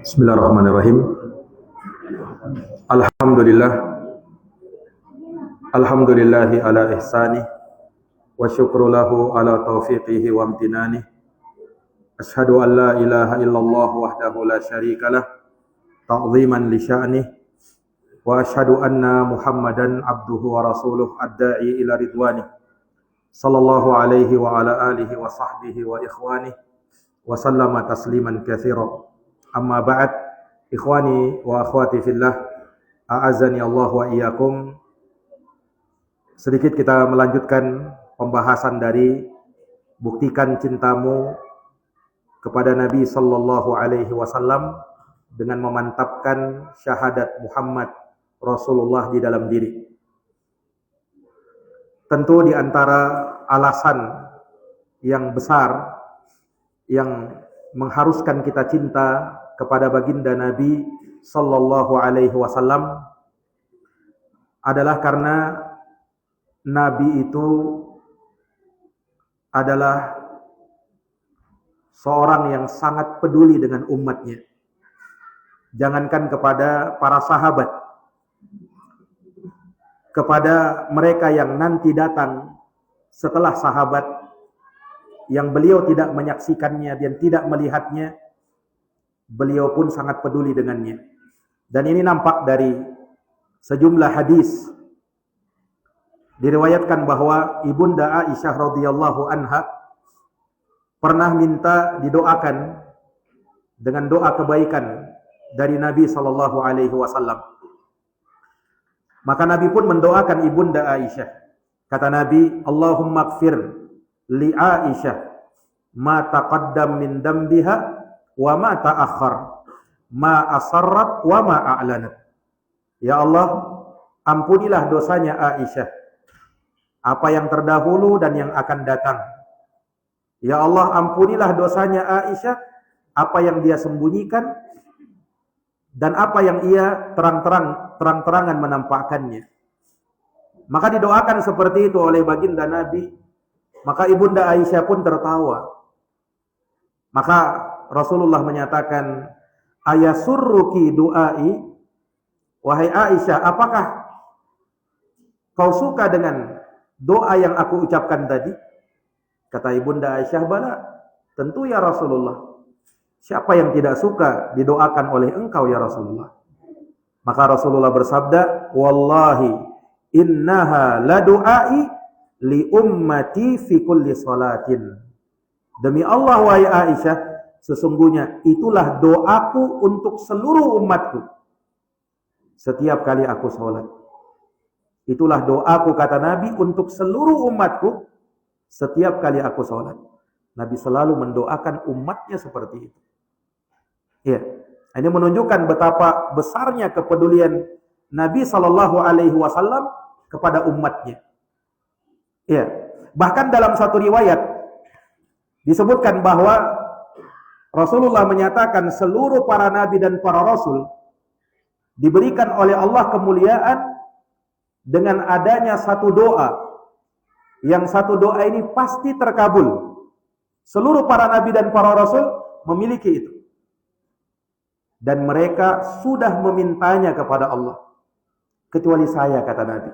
Bismillahirrahmanirrahim. Alhamdulillah. Alhamdulillahi ala ihsanih wa syukru lahu ala taufiqihi wa amtinanih. Ashhadu an la ilaha illallah wahdahu la syarika lah ta'ziman li sya'nih wa ashhadu anna Muhammadan abduhu wa rasuluh ad-da'i ila ridwanih sallallahu alaihi wa ala alihi wa sahbihi wa ikhwanih wa sallama tasliman katsiran. Amma ba'd, ikhwani wa akhwati fillah, a'azzani Allah wa iyyakum. Sedikit kita melanjutkan pembahasan dari buktikan cintamu kepada Nabi sallallahu alaihi wasallam dengan memantapkan syahadat Muhammad Rasulullah di dalam diri. Tentu di antara alasan yang besar yang mengharuskan kita cinta kepada baginda Nabi sallallahu alaihi wasallam adalah karena Nabi itu adalah seorang yang sangat peduli dengan umatnya. Jangankan kepada para sahabat, kepada mereka yang nanti datang setelah sahabat, yang beliau tidak menyaksikannya dan tidak melihatnya, beliau pun sangat peduli dengannya. Dan ini nampak dari sejumlah hadis. Diriwayatkan bahwa Ibunda Aisyah radhiyallahu anha pernah minta didoakan dengan doa kebaikan dari Nabi sallallahu alaihi wasallam. Maka Nabi pun mendoakan Ibunda Aisyah. Kata Nabi, Allahumma ighfir li Aisyah ma taqaddam min dambiha wa ma ta'akhkhar, ma asarrat wa ma a'lanat. Ya Allah, ampunilah dosanya Aisyah, apa yang terdahulu dan yang akan datang. Ya Allah, ampunilah dosanya Aisyah, apa yang dia sembunyikan dan apa yang ia terang-terangan menampakkannya. Maka didoakan seperti itu oleh baginda Nabi. Maka Ibunda Aisyah pun tertawa. Maka Rasulullah menyatakan, ayasurruki du'ai, wahai Aisyah, apakah kau suka dengan doa yang aku ucapkan tadi? Kata Ibunda Aisyah, bala, tentu ya Rasulullah. Siapa yang tidak suka didoakan oleh engkau ya Rasulullah? Maka Rasulullah bersabda, wallahi innaha la du'ai li ummati fi kulli salatin. Demi Allah wahai Aisyah, sesungguhnya itulah doaku untuk seluruh umatku setiap kali aku sholat. Itulah doaku, kata Nabi, untuk seluruh umatku setiap kali aku sholat. Nabi selalu mendoakan umatnya seperti itu. Ya, ini menunjukkan betapa besarnya kepedulian Nabi sallallahu alaihi wasallam kepada umatnya. Ya, bahkan dalam satu riwayat disebutkan bahwa Rasulullah menyatakan seluruh para nabi dan para rasul diberikan oleh Allah kemuliaan dengan adanya satu doa. Yang satu doa ini pasti terkabul. Seluruh para nabi dan para rasul memiliki itu. Dan mereka sudah memintanya kepada Allah. Kecuali saya, kata Nabi.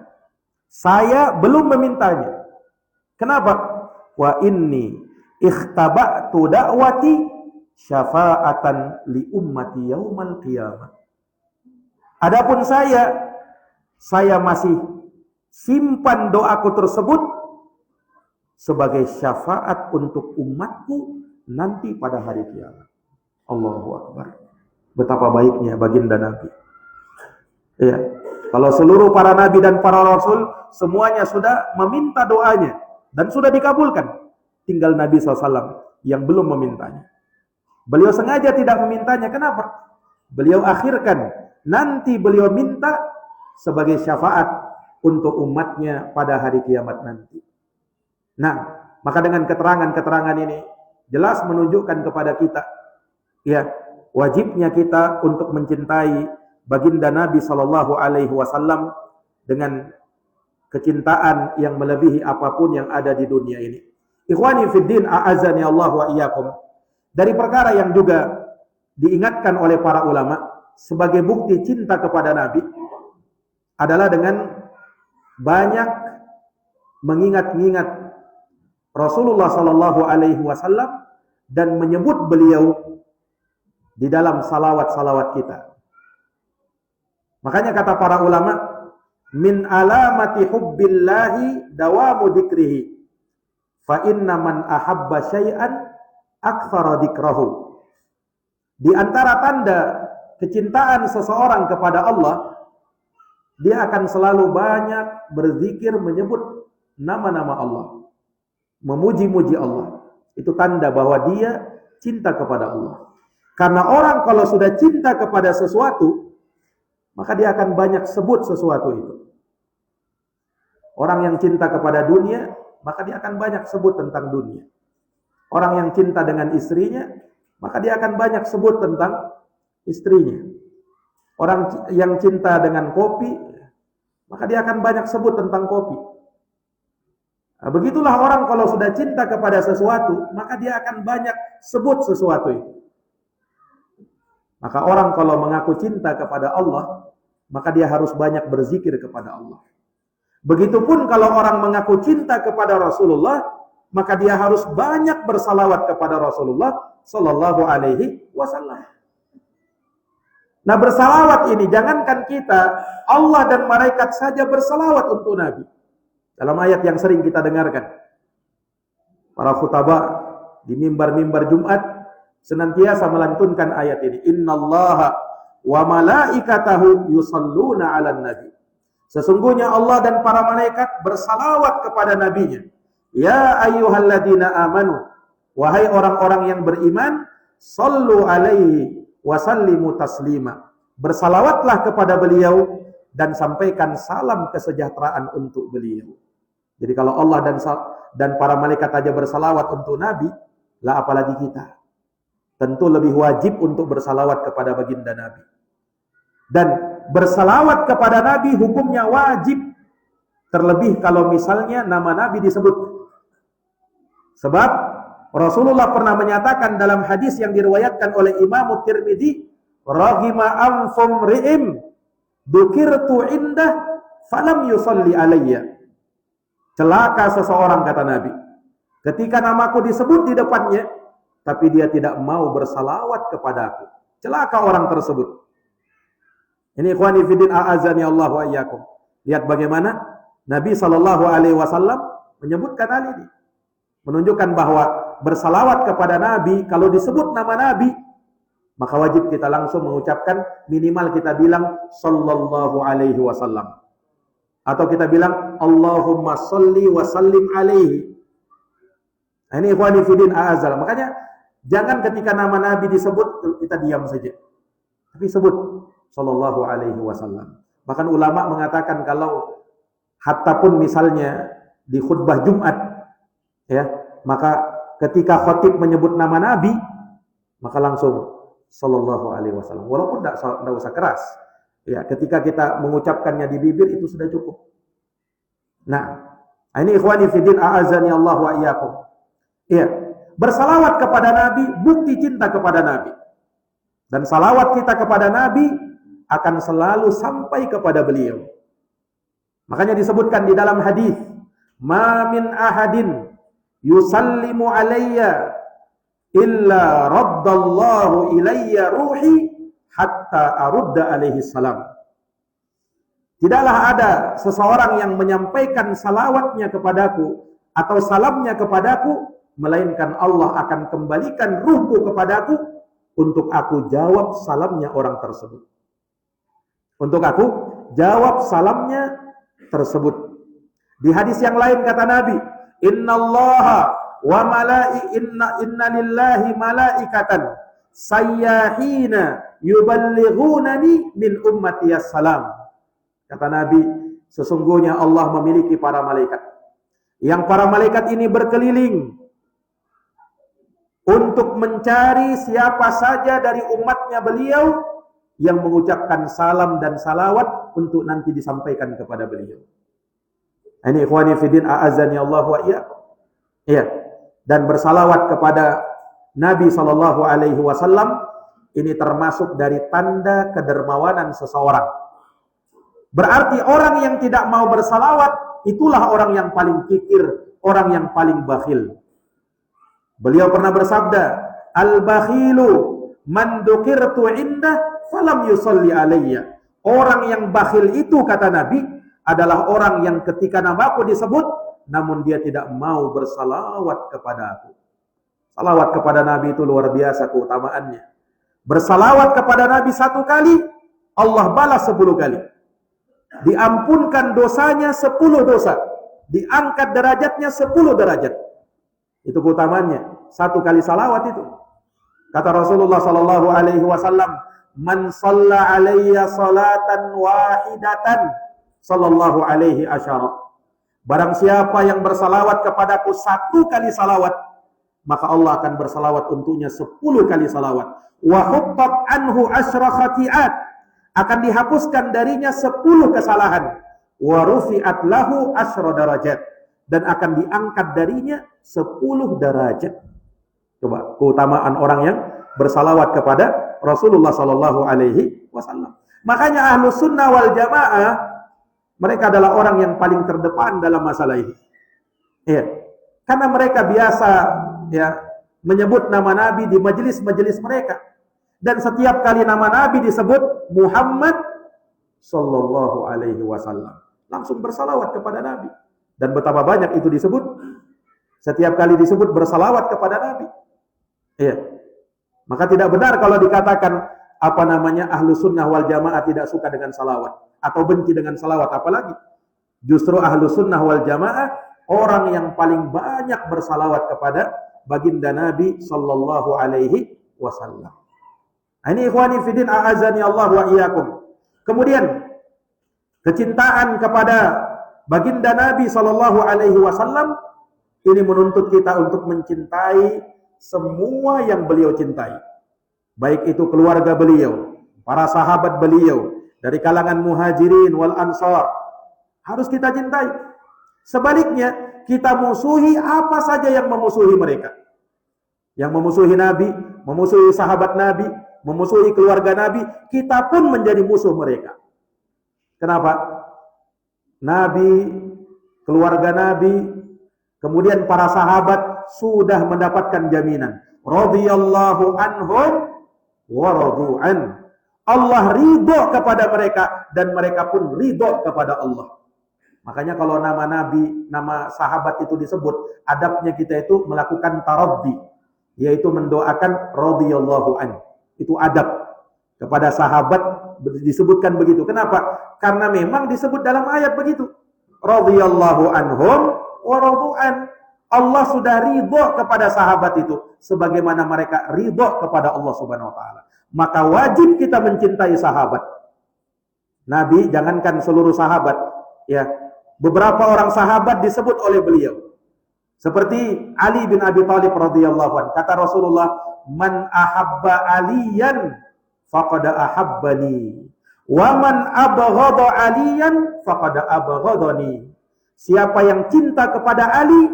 Saya belum memintanya. Kenapa? Wa inni ikhtaba'tu da'wati syafa'atan li ummati yaumal qiyamah. Adapun saya masih simpan doaku tersebut sebagai syafaat untuk umatku nanti pada hari kiamat. Allahu Akbar. Betapa baiknya baginda Nabi. Ya, kalau seluruh para nabi dan para rasul semuanya sudah meminta doanya dan sudah dikabulkan, tinggal Nabi SAW yang belum memintanya. Beliau sengaja tidak memintanya. Kenapa? Beliau akhirkan. Nanti beliau minta sebagai syafaat untuk umatnya pada hari kiamat nanti. Nah, maka dengan keterangan-keterangan ini jelas menunjukkan kepada kita, ya, wajibnya kita untuk mencintai baginda Nabi sallallahu alaihi wasallam dengan kecintaan yang melebihi apapun yang ada di dunia ini. Ikhwani fiddin, a'azzani Allah wa iyyakum. Dari perkara yang juga diingatkan oleh para ulama sebagai bukti cinta kepada Nabi adalah dengan banyak mengingat-ingat Rasulullah sallallahu alaihi wasallam dan menyebut beliau di dalam salawat-salawat kita. Makanya kata para ulama, min alamati hubbillahi dawamu dzikrihi. Fa inna man ahabba syai'an aktsara dzikrahu. Di antara tanda kecintaan seseorang kepada Allah, dia akan selalu banyak berzikir menyebut nama-nama Allah, memuji-muji Allah. Itu tanda bahwa dia cinta kepada Allah. Karena orang kalau sudah cinta kepada sesuatu, maka dia akan banyak sebut sesuatu itu. Orang yang cinta kepada dunia, maka dia akan banyak sebut tentang dunia. Orang yang cinta dengan istrinya, maka dia akan banyak sebut tentang istrinya. Orang yang cinta dengan kopi, maka dia akan banyak sebut tentang kopi. Nah, begitulah orang kalau sudah cinta kepada sesuatu, maka dia akan banyak sebut sesuatu itu. Maka orang kalau mengaku cinta kepada Allah, maka dia harus banyak berzikir kepada Allah. Begitupun kalau orang mengaku cinta kepada Rasulullah, maka dia harus banyak bersalawat kepada Rasulullah sallallahu alaihi wasallam. Nah, bersalawat ini jangankan kita, Allah dan malaikat saja bersalawat untuk Nabi. Dalam ayat yang sering kita dengarkan, para khutbah di mimbar-mimbar Jumat senantiasa melantunkan ayat ini. Innallaha wa malaikatahu yusalluna 'alan nabi. Sesungguhnya Allah dan para malaikat bersalawat kepada nabinya. Ya ayyuhalladzina amanu, wahai orang-orang yang beriman, sallu alaihi wa sallimu taslima. Bersalawatlah kepada beliau dan sampaikan salam kesejahteraan untuk beliau. Jadi kalau Allah dan para malaikat aja bersalawat untuk Nabi, lah apalagi kita. Tentu lebih wajib untuk bersalawat kepada baginda Nabi. Dan bersalawat kepada Nabi hukumnya wajib. Terlebih kalau misalnya nama Nabi disebut. Sebab Rasulullah pernah menyatakan dalam hadis yang diriwayatkan oleh Imam Tirmidzi, "Raghima anfum ri'im dzukirtu indah falam yusalli alayya." Celaka seseorang, kata Nabi, ketika namaku disebut di depannya, tapi dia tidak mau bersalawat kepadaku. Celaka orang tersebut. Ini ikhwani fiddin a'azani Allah wa iyyakum. Lihat bagaimana Nabi SAW menyebutkan hal ini. Menunjukkan bahwa bersalawat kepada Nabi, kalau disebut nama Nabi, maka wajib kita langsung mengucapkan, minimal kita bilang sallallahu alaihi wasallam. Atau kita bilang Allahumma salli wa sallim alaihi. Nah, ini ikhwani fiddin a'azal. Makanya jangan ketika nama Nabi disebut kita diam saja, tapi sebut sallallahu alaihi wasallam. Bahkan ulama mengatakan kalau hatta pun misalnya di khutbah Jumat, ya, maka ketika khatib menyebut nama Nabi, maka langsung sallallahu alaihi wasallam. Walaupun tidak usah keras. Ya, ketika kita mengucapkannya di bibir itu sudah cukup. Nah, ini ikhwani fiddin a'azani Allah wa iyyakum. Iya, bersalawat kepada Nabi bukti cinta kepada Nabi. Dan salawat kita kepada Nabi akan selalu sampai kepada beliau. Makanya disebutkan di dalam hadis, "Ma min ahadin yusallimu alayya illa raddallahu ilayya ruhi hatta arudda alaihi salam." Tidaklah ada seseorang yang menyampaikan salawatnya kepadaku atau salamnya kepadaku, melainkan Allah akan kembalikan ruhku kepadaku untuk aku jawab salamnya orang tersebut. Untuk aku jawab salamnya tersebut. Di hadis yang lain kata Nabi, "Innallaha wa inna lillahi malaikatan sayyahina yuballighunani min ummati as-salam." Kata Nabi, sesungguhnya Allah memiliki para malaikat. Yang para malaikat ini berkeliling untuk mencari siapa saja dari umatnya beliau yang mengucapkan salam dan salawat untuk nanti disampaikan kepada beliau. Ini ikhwani fiddin a'azani Allah wa iyyakum. Iya. Dan bersalawat kepada Nabi sallallahu alaihi wasallam Ini termasuk dari tanda kedermawanan seseorang. Berarti orang yang tidak mau bersalawat, itulah orang yang paling kikir, orang yang paling bakhil. Beliau pernah bersabda, "Al-bakhilu man dzukirtu indah falam yusalli alayya." Orang yang bakhil itu, kata Nabi, adalah orang yang ketika namaku disebut, namun dia tidak mau bersalawat kepada aku. Salawat kepada Nabi itu luar biasa keutamaannya. Bersalawat kepada Nabi 1 kali, Allah balas 10 kali. Diampunkan dosanya 10 dosa. Diangkat derajatnya 10 derajat. Itu keutamaannya. 1 kali salawat itu. Kata Rasulullah sallallahu alaihi wasallam, "Man shalla alayya salatan wahidatan, sallallahu alaihi asyara." Barang siapa yang bersalawat kepadaku 1 kali salawat, maka Allah akan bersalawat untuknya 10 kali salawat. Wa huttat anhu asyra khati'at, akan dihapuskan darinya 10 kesalahan. Wa rufi'at lahu asyra darajat, dan akan diangkat darinya 10 derajat. Coba keutamaan orang yang bersalawat kepada Rasulullah sallallahu alaihi wasallam. Makanya Ahlus Sunnah wal Jamaah, mereka adalah orang yang paling terdepan dalam masalah ini. Iya. Karena mereka biasa menyebut nama Nabi di majelis-majelis mereka. Dan setiap kali nama Nabi disebut Muhammad sallallahu alaihi wasallam, langsung bersalawat kepada Nabi. Dan betapa banyak itu disebut. Setiap kali disebut bersalawat kepada Nabi. Iya. Maka tidak benar kalau dikatakan Ahlus Sunnah wal Jamaah tidak suka dengan salawat atau benci dengan salawat, apalagi. Justru Ahlus Sunnah wal Jamaah orang yang paling banyak bersalawat kepada baginda Nabi sallallahu alaihi wasallam. Ini ikhwani fiddin a'azani Allah wa iyyakum. Kemudian kecintaan kepada baginda Nabi sallallahu alaihi wasallam ini menuntut kita untuk mencintai semua yang beliau cintai. Baik itu keluarga beliau, para sahabat beliau, dari kalangan muhajirin wal ansar, harus kita cintai. Sebaliknya, kita musuhi apa saja yang memusuhi mereka. Yang memusuhi Nabi, memusuhi sahabat Nabi, memusuhi keluarga Nabi, kita pun menjadi musuh mereka. Kenapa? Nabi, keluarga Nabi, kemudian para sahabat sudah mendapatkan jaminan. Radhiyallahu anhum wa radu'an. Allah ridho kepada mereka dan mereka pun ridho kepada Allah. Makanya kalau nama Nabi, nama sahabat itu disebut, adabnya kita itu melakukan taraddi, yaitu mendoakan radhiyallahu anhu. Itu adab kepada sahabat disebutkan begitu. Kenapa? Karena memang disebut dalam ayat begitu. Radhiyallahu anhum wa radu'an. Allah sudah ridho kepada sahabat itu sebagaimana mereka ridho kepada Allah Subhanahu wa taala. Maka wajib kita mencintai sahabat. Nabi, jangankan seluruh sahabat, ya. Beberapa orang sahabat disebut oleh beliau. Seperti Ali bin Abi Thalib radhiyallahu anhu. Kata Rasulullah, "Man ahabba aliyan faqad ahabbani, wa man abghadha aliyan faqad abghadani." Siapa yang cinta kepada Ali,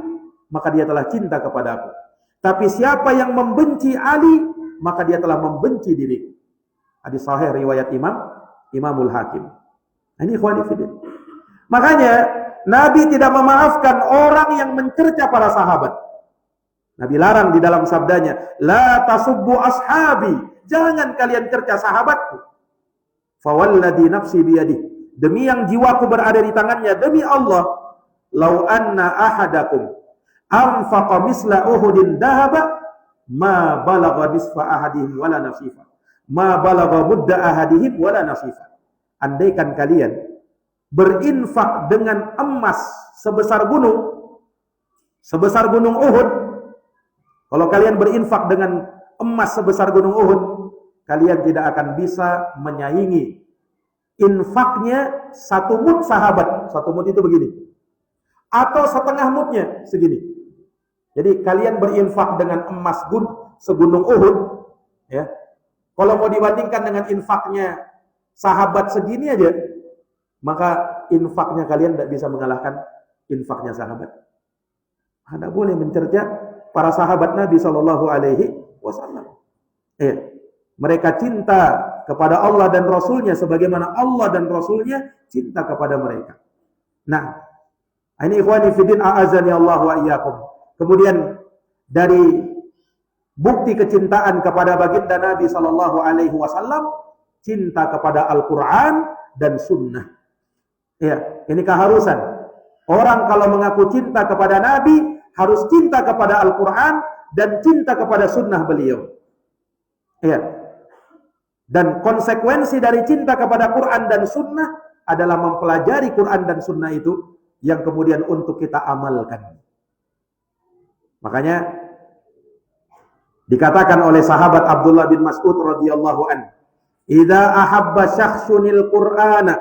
maka dia telah cinta kepada aku. Tapi siapa yang membenci Ali, maka dia telah membenci diriku. Hadis sahih riwayat Imamul Hakim. Ini ikhwani fillah. Makanya Nabi tidak memaafkan orang yang mencerca para sahabat. Nabi larang di dalam sabdanya, "La tasubbu ashabi." Jangan kalian cerca sahabatku. Fawalladhi nafsi biyadih. Demi yang jiwaku berada di tangannya, demi Allah, "Lau anna ahadakum anfaqa misla Uhudin dahaba, ma balagha nisfa ahadihim wala nasifa. Ma balagha mudda ahadihim wala nasifa." Andaikan kalian berinfak dengan emas sebesar gunung Uhud, kalau kalian berinfak dengan emas sebesar gunung Uhud, kalian tidak akan bisa menyaingi infaknya 1 mud sahabat. 1 mud itu begini, atau setengah mudnya segini. Jadi kalian berinfak dengan emas segunung Uhud, ya. Kalau mau dibandingkan dengan infaknya sahabat segini aja, maka infaknya kalian tidak bisa mengalahkan infaknya sahabat. Anda boleh mencerca para sahabat Nabi sallallahu alaihi wasallam. Mereka cinta kepada Allah dan Rasulnya sebagaimana Allah dan Rasulnya cinta kepada mereka. Nah, ini ikhwani fiddin a'azani Allah wa iyyakum. Kemudian dari bukti kecintaan kepada baginda Nabi sallallahu alaihi wasallam, cinta kepada Al-Qur'an dan sunnah. Ya, ini keharusan. Orang kalau mengaku cinta kepada Nabi harus cinta kepada Al-Qur'an dan cinta kepada sunnah beliau. Ya. Dan konsekuensi dari cinta kepada Quran dan sunnah adalah mempelajari Quran dan sunnah itu yang kemudian untuk kita amalkan. Makanya dikatakan oleh sahabat Abdullah bin Mas'ud radhiyallahu an, "Idza ahabba syakhsunil Qur'ana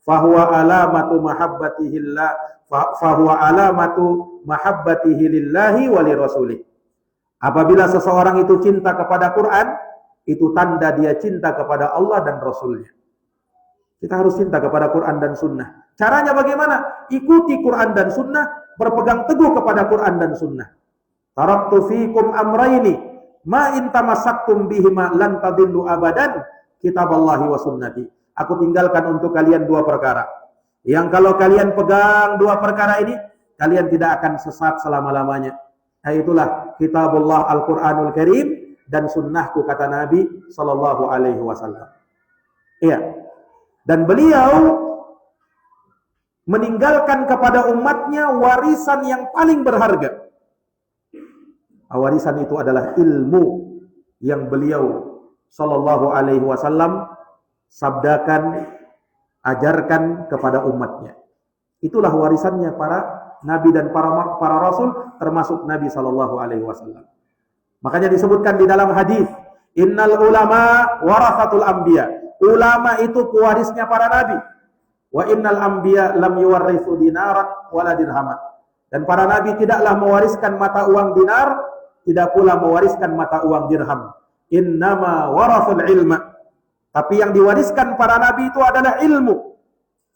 fahuwa alamatu mahabbatihi lillah, fahuwa alamatu mahabbatihi lillahi wa li rasulih." Apabila seseorang itu cinta kepada Quran, itu tanda dia cinta kepada Allah dan Rasulnya. Kita harus cinta kepada Quran dan Sunnah. Caranya bagaimana? Ikuti Quran dan Sunnah, berpegang teguh kepada Quran dan Sunnah. Taraktu fikum amraini, ma in tamassaktum bihima lan tadillu abadan, kitaballahi wa sunnati. Aku tinggalkan untuk kalian dua perkara. Yang kalau kalian pegang dua perkara ini, kalian tidak akan sesat selama-lamanya. Itulah kitabullah Al-Quranul Karim dan sunnahku, kata Nabi sallallahu alaihi wasallam. Iya. Dan beliau meninggalkan kepada umatnya warisan yang paling berharga. Warisan itu adalah ilmu yang beliau sallallahu alaihi wasallam sabdakan, ajarkan kepada umatnya. Itulah warisannya para nabi dan para rasul, termasuk Nabi sallallahu alaihi wasallam. Makanya disebutkan di dalam hadis, innal ulama warathatul anbiya. Ulama itu pewarisnya para nabi. Wa innal anbiya lam yuwarrithu dinaran wala dirhaman. Dan para nabi tidaklah mewariskan mata uang dinar, tidak pula mewariskan mata uang dirham. Innama warathul ilma. Tapi yang diwariskan para nabi itu adalah ilmu.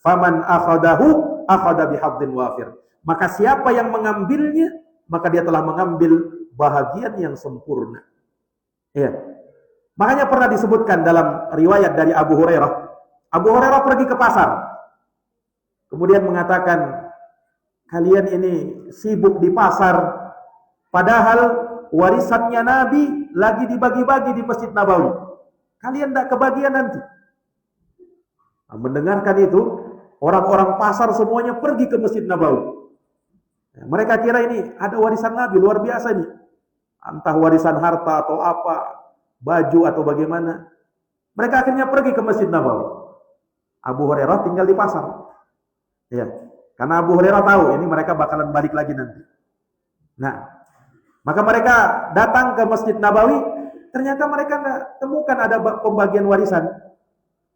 Faman akhadahu akhadha bihadzin wafir. Maka siapa yang mengambilnya, maka dia telah mengambil bahagian yang sempurna. Ya. Makanya pernah disebutkan dalam riwayat dari Abu Hurairah. Abu Hurairah pergi ke pasar. Kemudian mengatakan, kalian ini sibuk di pasar, padahal warisannya Nabi lagi dibagi-bagi di Masjid Nabawi. Kalian tidak kebagian nanti. Nah, mendengarkan itu, orang-orang pasar semuanya pergi ke Masjid Nabawi. Nah, mereka kira ini ada warisan Nabi luar biasa ini. Entah warisan harta atau apa, baju atau bagaimana. Mereka akhirnya pergi ke Masjid Nabawi. Abu Hurairah tinggal di pasar. Ya, karena Abu Hurairah tahu ini mereka bakalan balik lagi nanti. Nah, maka mereka datang ke Masjid Nabawi, ternyata mereka tidak temukan ada pembagian warisan.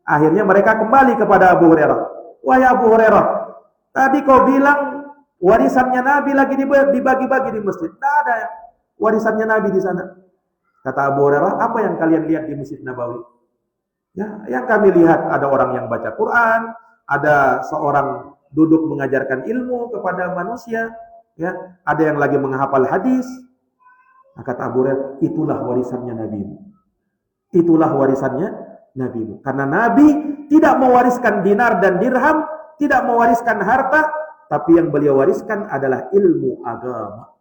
Akhirnya mereka kembali kepada Abu Hurairah. Wahai Abu Hurairah, tadi kau bilang warisannya Nabi lagi dibagi-bagi di masjid. Tidak ada warisannya Nabi di sana. Kata Abu Hurairah, apa yang kalian lihat di Masjid Nabawi? Ya, yang kami lihat ada orang yang baca Quran, ada seorang duduk mengajarkan ilmu kepada manusia, ya, ada yang lagi menghafal hadis. Nah, kata Abu Hurairah, itulah warisannya Nabimu. Itulah warisannya Nabimu. Karena Nabi tidak mewariskan dinar dan dirham, tidak mewariskan harta, tapi yang beliau wariskan adalah ilmu agama.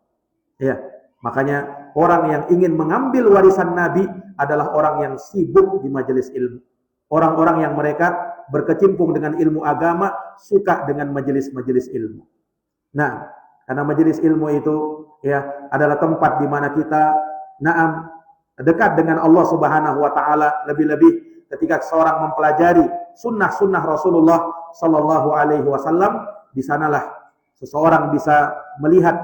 Ya, makanya orang yang ingin mengambil warisan Nabi adalah orang yang sibuk di majelis ilmu. Orang-orang yang mereka berkecimpung dengan ilmu agama, suka dengan majelis-majelis ilmu. Nah, karena majelis ilmu itu ya adalah tempat di mana kita dekat dengan Allah Subhanahu wa taala, lebih-lebih ketika seorang mempelajari sunnah-sunnah Rasulullah sallallahu alaihi wasallam, di sanalah seseorang bisa melihat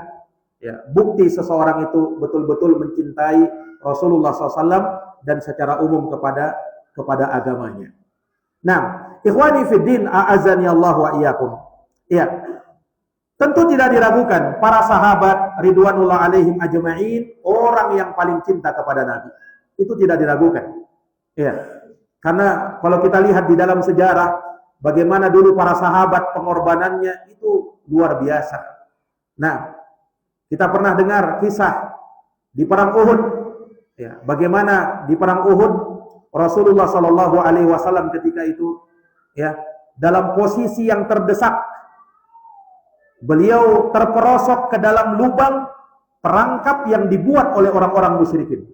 ya, bukti seseorang itu betul-betul mencintai Rasulullah SAW dan secara umum kepada agamanya. Nah, ikhwani fiddin, a'azani Allah wa iyyakum. Ya, tentu tidak diragukan para sahabat ridwanullah alaihim ajma'in orang yang paling cinta kepada Nabi. Itu tidak diragukan. Ya, karena kalau kita lihat di dalam sejarah bagaimana dulu para sahabat pengorbanannya itu luar biasa. Nah, kita pernah dengar kisah di perang Uhud Ya, bagaimana di perang Uhud Rasulullah Shallallahu Alaihi Wasallam ketika itu, ya, dalam posisi yang terdesak, beliau terperosok ke dalam lubang perangkap yang dibuat oleh orang-orang musyrikin.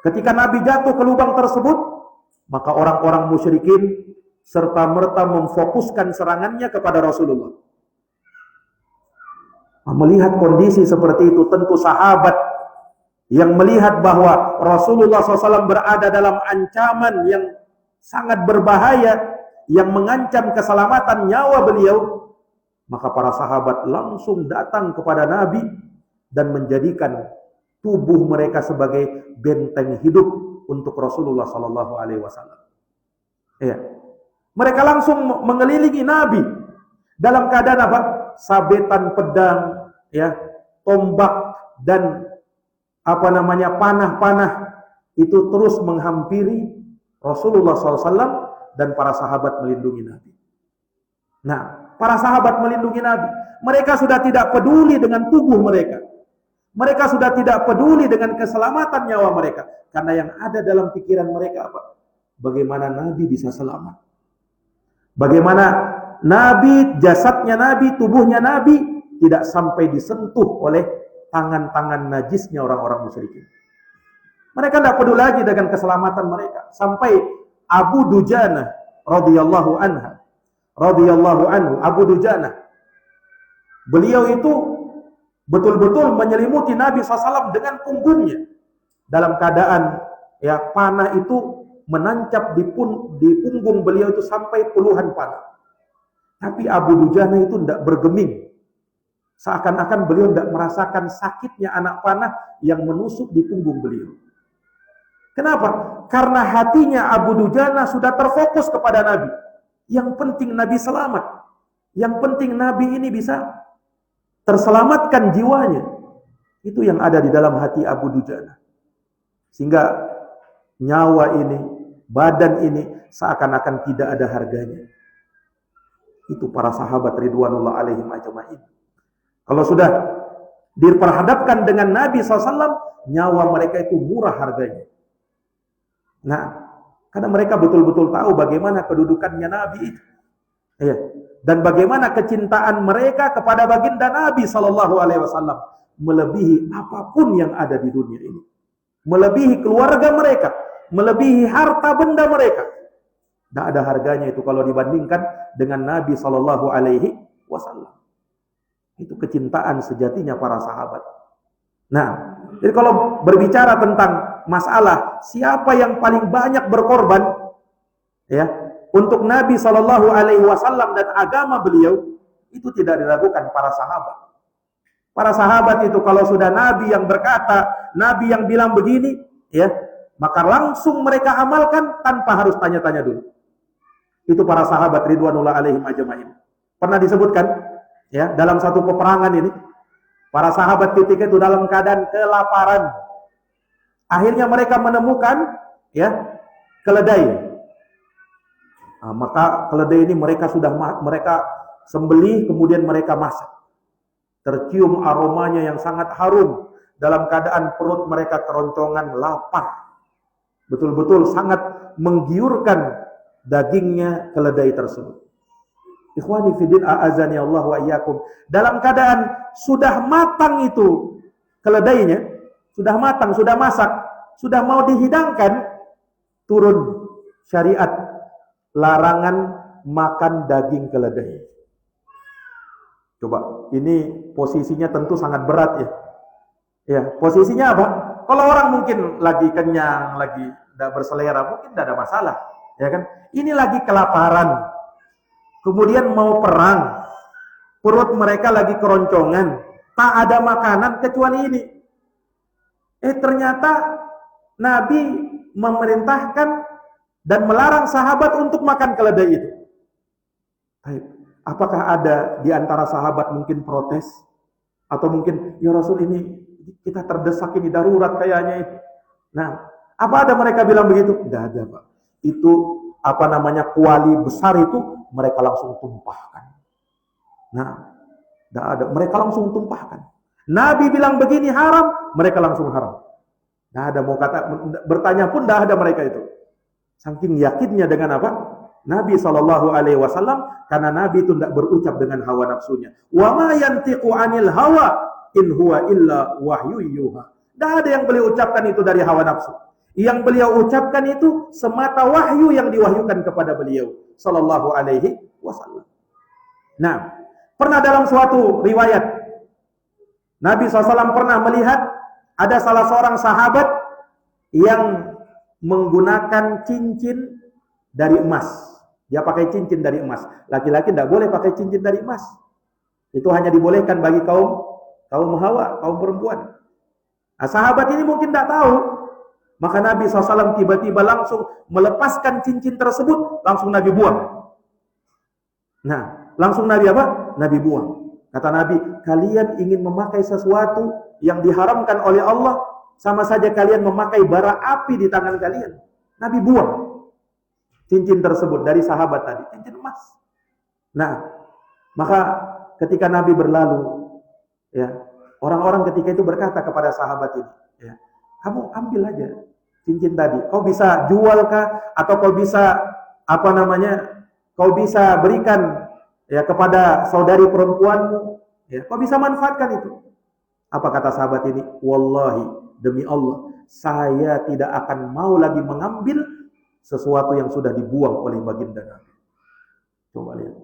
Ketika Nabi jatuh ke lubang tersebut, maka orang-orang musyrikin serta-merta memfokuskan serangannya kepada Rasulullah. Melihat kondisi seperti itu, tentu sahabat yang melihat bahwa Rasulullah SAW berada dalam ancaman yang sangat berbahaya, yang mengancam keselamatan nyawa beliau, maka para sahabat langsung datang kepada Nabi dan menjadikan tubuh mereka sebagai benteng hidup untuk Rasulullah SAW. Ya. Mereka langsung mengelilingi Nabi dalam keadaan apa? Sabetan pedang, ya, tombak dan panah-panah itu terus menghampiri Rasulullah SAW dan para sahabat melindungi Nabi. Nah, para sahabat melindungi Nabi. Mereka sudah tidak peduli dengan tubuh mereka. Mereka sudah tidak peduli dengan keselamatan nyawa mereka. Karena yang ada dalam pikiran mereka apa? Bagaimana Nabi bisa selamat? Bagaimana Nabi, jasadnya Nabi, tubuhnya Nabi tidak sampai disentuh oleh tangan-tangan najisnya orang-orang musyrikin. Mereka tidak peduli lagi dengan keselamatan mereka. Sampai Abu Dujana radhiyallahu anhu, Abu Dujana, beliau itu betul-betul menyelimuti Nabi SAW dengan punggungnya. Dalam keadaan, ya, panah itu menancap di punggung beliau itu sampai puluhan panah. Tapi Abu Dujana itu tidak bergeming. Seakan-akan beliau tidak merasakan sakitnya anak panah yang menusuk di punggung beliau. Kenapa? Karena hatinya Abu Dujana sudah terfokus kepada Nabi. Yang penting Nabi selamat. Yang penting Nabi ini bisa terselamatkan jiwanya. Itu yang ada di dalam hati Abu Dujana. Sehingga nyawa ini, badan ini seakan-akan tidak ada harganya. Itu para sahabat ridwanullah alaihim ajma'in. Kalau sudah diperhadapkan dengan Nabi SAW, nyawa mereka itu murah harganya. Nah, karena mereka betul-betul tahu bagaimana kedudukannya Nabi itu. Ya. Dan bagaimana kecintaan mereka kepada baginda Nabi SAW melebihi apapun yang ada di dunia ini. Melebihi keluarga mereka, melebihi harta benda mereka. Tidak ada harganya itu kalau dibandingkan dengan Nabi SAW. Itu kecintaan sejatinya para sahabat. Nah, jadi kalau berbicara tentang masalah siapa yang paling banyak berkorban, ya, untuk Nabi SAW dan agama beliau, itu tidak diragukan para sahabat. Para sahabat itu kalau sudah Nabi yang berkata, Nabi yang bilang begini, ya, maka langsung mereka amalkan tanpa harus tanya-tanya dulu. Itu para sahabat ridwanullah alaihim ajma'in. Pernah disebutkan, ya, dalam satu peperangan ini, para sahabat ketika itu dalam keadaan kelaparan. Akhirnya mereka menemukan, ya, keledai. Nah, maka keledai ini mereka sembelih, kemudian mereka masak. Tercium aromanya yang sangat harum. Dalam keadaan perut mereka keroncongan, lapar. Betul-betul sangat menggiurkan dagingnya keledai tersebut. Ikhwani fiddin a'azani Allah wa iyyakum. Dalam keadaan sudah matang itu keledainya, sudah matang, sudah masak, sudah mau dihidangkan, turun syariat larangan makan daging keledai. Coba, ini posisinya tentu sangat berat ya. Ya, posisinya apa? Kalau orang mungkin lagi kenyang, lagi tidak berselera, mungkin tidak ada masalah, ya kan? Ini lagi kelaparan. Kemudian mau perang, perut mereka lagi keroncongan, tak ada makanan kecuali ini. Ternyata Nabi memerintahkan dan melarang sahabat untuk makan keledai itu. Baik. Apakah ada di antara sahabat mungkin protes? Atau mungkin, ya Rasul ini kita terdesak ini darurat kayaknya. Nah, apa ada mereka bilang begitu? Tidak ada, Pak. Itu kuali besar itu mereka langsung tumpahkan. Nah, tidak ada. Mereka langsung tumpahkan. Nabi bilang begini haram, mereka langsung haram. Nggak ada mau kata bertanya pun nggak ada mereka itu. Saking yakinnya dengan apa? Nabi Shallallahu Alaihi Wasallam, karena Nabi itu tidak berucap dengan hawa nafsunya. Wa ma yantiqu anil hawa in huwa illa wahyu yuha. Tidak ada yang beliau ucapkan itu dari hawa nafsu. Yang beliau ucapkan itu semata wahyu yang diwahyukan kepada beliau Shallallahu Alaihi Wasallam. Nah, pernah dalam suatu riwayat Nabi SAW pernah melihat ada salah seorang sahabat yang menggunakan cincin dari emas. Dia pakai cincin dari emas. Laki-laki tidak boleh pakai cincin dari emas. Itu hanya dibolehkan bagi kaum hawa, kaum perempuan. Nah, sahabat ini mungkin tidak tahu. Maka Nabi SAW tiba-tiba langsung melepaskan cincin tersebut. Langsung Nabi buang. Nah, langsung Nabi apa? Nabi buang. Kata Nabi, kalian ingin memakai sesuatu yang diharamkan oleh Allah, sama saja kalian memakai bara api di tangan kalian. Nabi buang cincin tersebut dari sahabat tadi, cincin emas. Nah, maka ketika Nabi berlalu, ya, orang-orang ketika itu berkata kepada sahabat ini, ya, kamu ambil aja cincin tadi. Kau bisa jual kah? Atau kau bisa kau bisa berikan ya kepada saudari perempuanmu? Ya, kau bisa manfaatkan itu. Apa kata sahabat ini? Wallahi, demi Allah, saya tidak akan mau lagi mengambil sesuatu yang sudah dibuang oleh baginda Nabi. Coba lihat.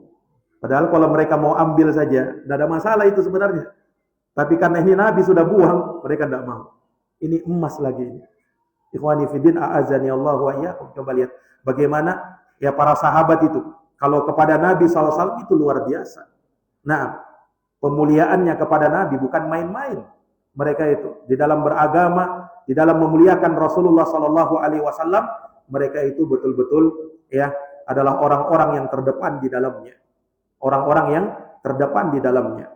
Padahal kalau mereka mau ambil saja, tidak ada masalah itu sebenarnya. Tapi karena ini Nabi sudah buang, mereka tidak mau. Ini emas lagi ini. Ikhwani fiddin, a'azani Allah wa iyyakum. Coba lihat bagaimana ya para sahabat itu. Kalau kepada Nabi SAW itu luar biasa. Nah, pemuliaannya kepada Nabi bukan main-main. Mereka itu di dalam beragama, di dalam memuliakan Rasulullah SAW, mereka itu betul-betul ya adalah orang-orang yang terdepan di dalamnya. Orang-orang yang terdepan di dalamnya.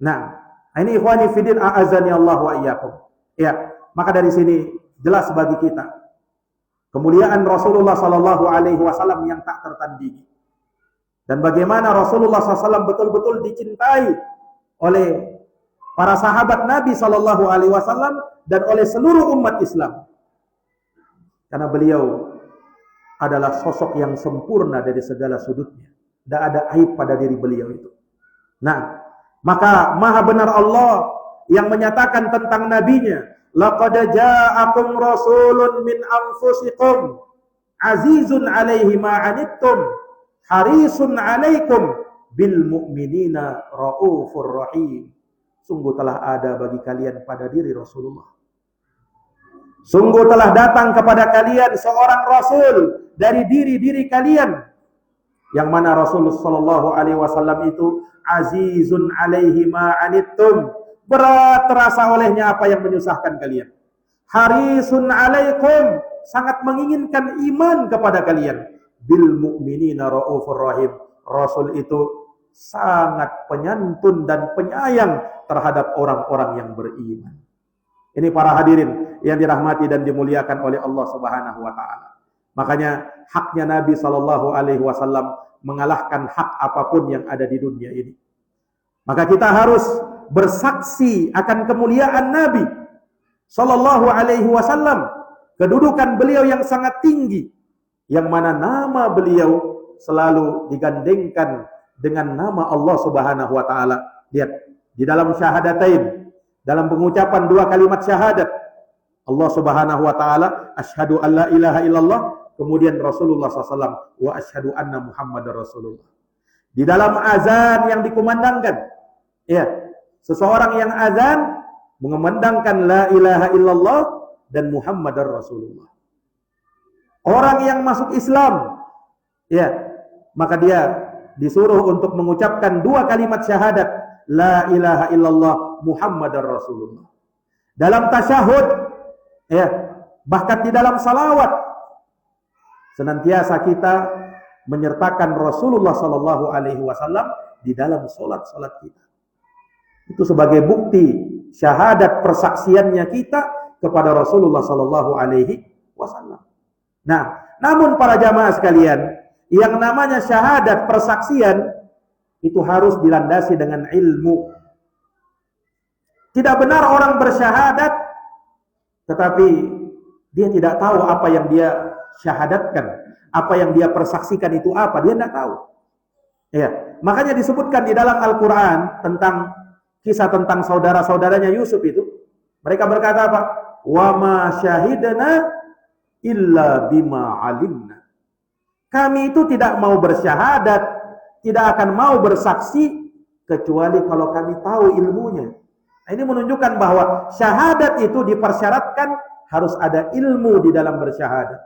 Nah, ini ikhwani fiddin, a'azani Allah wa iyyakum. Ya, maka dari sini jelas bagi kita kemuliaan Rasulullah SAW yang tak tertandingi. Dan bagaimana Rasulullah SAW betul-betul dicintai oleh para sahabat Nabi SAW dan oleh seluruh umat Islam. Karena beliau adalah sosok yang sempurna dari segala sudutnya. Tidak ada aib pada diri beliau itu. Nah, maka maha benar Allah yang menyatakan tentang nabinya, laqad ja'akum rasulun min anfusikum azizun 'alaihi ma 'anittum harisun 'alaikum bil mu'minina raufur rahim. Sungguh telah ada bagi kalian pada diri Rasulullah. Sungguh telah datang kepada kalian seorang rasul dari diri-diri kalian, yang mana Rasulullah sallallahu alaihi wasallam itu azizun 'alaihi ma 'anittum, berat terasa olehnya apa yang menyusahkan kalian. Harisun 'alaikum, sangat menginginkan iman kepada kalian. Bil mu'minina raufur rahim, Rasul itu sangat penyantun dan penyayang terhadap orang-orang yang beriman. Ini para hadirin yang dirahmati dan dimuliakan oleh Allah Subhanahu wa taala. Makanya haknya Nabi sallallahu alaihi wasallam mengalahkan hak apapun yang ada di dunia ini. Maka kita harus bersaksi akan kemuliaan Nabi sallallahu alaihi wasallam, kedudukan beliau yang sangat tinggi, yang mana nama beliau selalu digandengkan dengan nama Allah Subhanahu wa taala. Lihat di dalam syahadatain, dalam pengucapan dua kalimat syahadat, Allah Subhanahu wa taala, asyhadu an la ilaha illallah, kemudian Rasulullah SAW, wa asyhadu anna Muhammadar Rasulullah. Di dalam azan yang dikumandangkan, ya, seseorang yang azan mengumandangkan la ilaha illallah dan Muhammadar Rasulullah. Orang yang masuk Islam, ya, maka dia disuruh untuk mengucapkan dua kalimat syahadat, la ilaha illallah Muhammadar Rasulullah. Dalam tasyahud, ya, bahkan di dalam salawat, senantiasa kita menyertakan Rasulullah sallallahu alaihi wasallam di dalam salat-salat kita. Itu sebagai bukti syahadat persaksiannya kita kepada Rasulullah sallallahu alaihi wasallam. Nah, namun para jamaah sekalian, yang namanya syahadat persaksian itu harus dilandasi dengan ilmu. Tidak benar orang bersyahadat tetapi dia tidak tahu apa yang dia syahadatkan, apa yang dia persaksikan itu apa, dia tidak tahu. Ya, makanya disebutkan di dalam Al-Qur'an tentang kisah tentang saudara-saudaranya Yusuf itu. Mereka berkata apa? Wa ma syahidna illa bima alimna. Kami itu tidak mau bersyahadat, tidak akan mau bersaksi kecuali kalau kami tahu ilmunya. Nah, ini menunjukkan bahwa syahadat itu dipersyaratkan harus ada ilmu di dalam bersyahadat.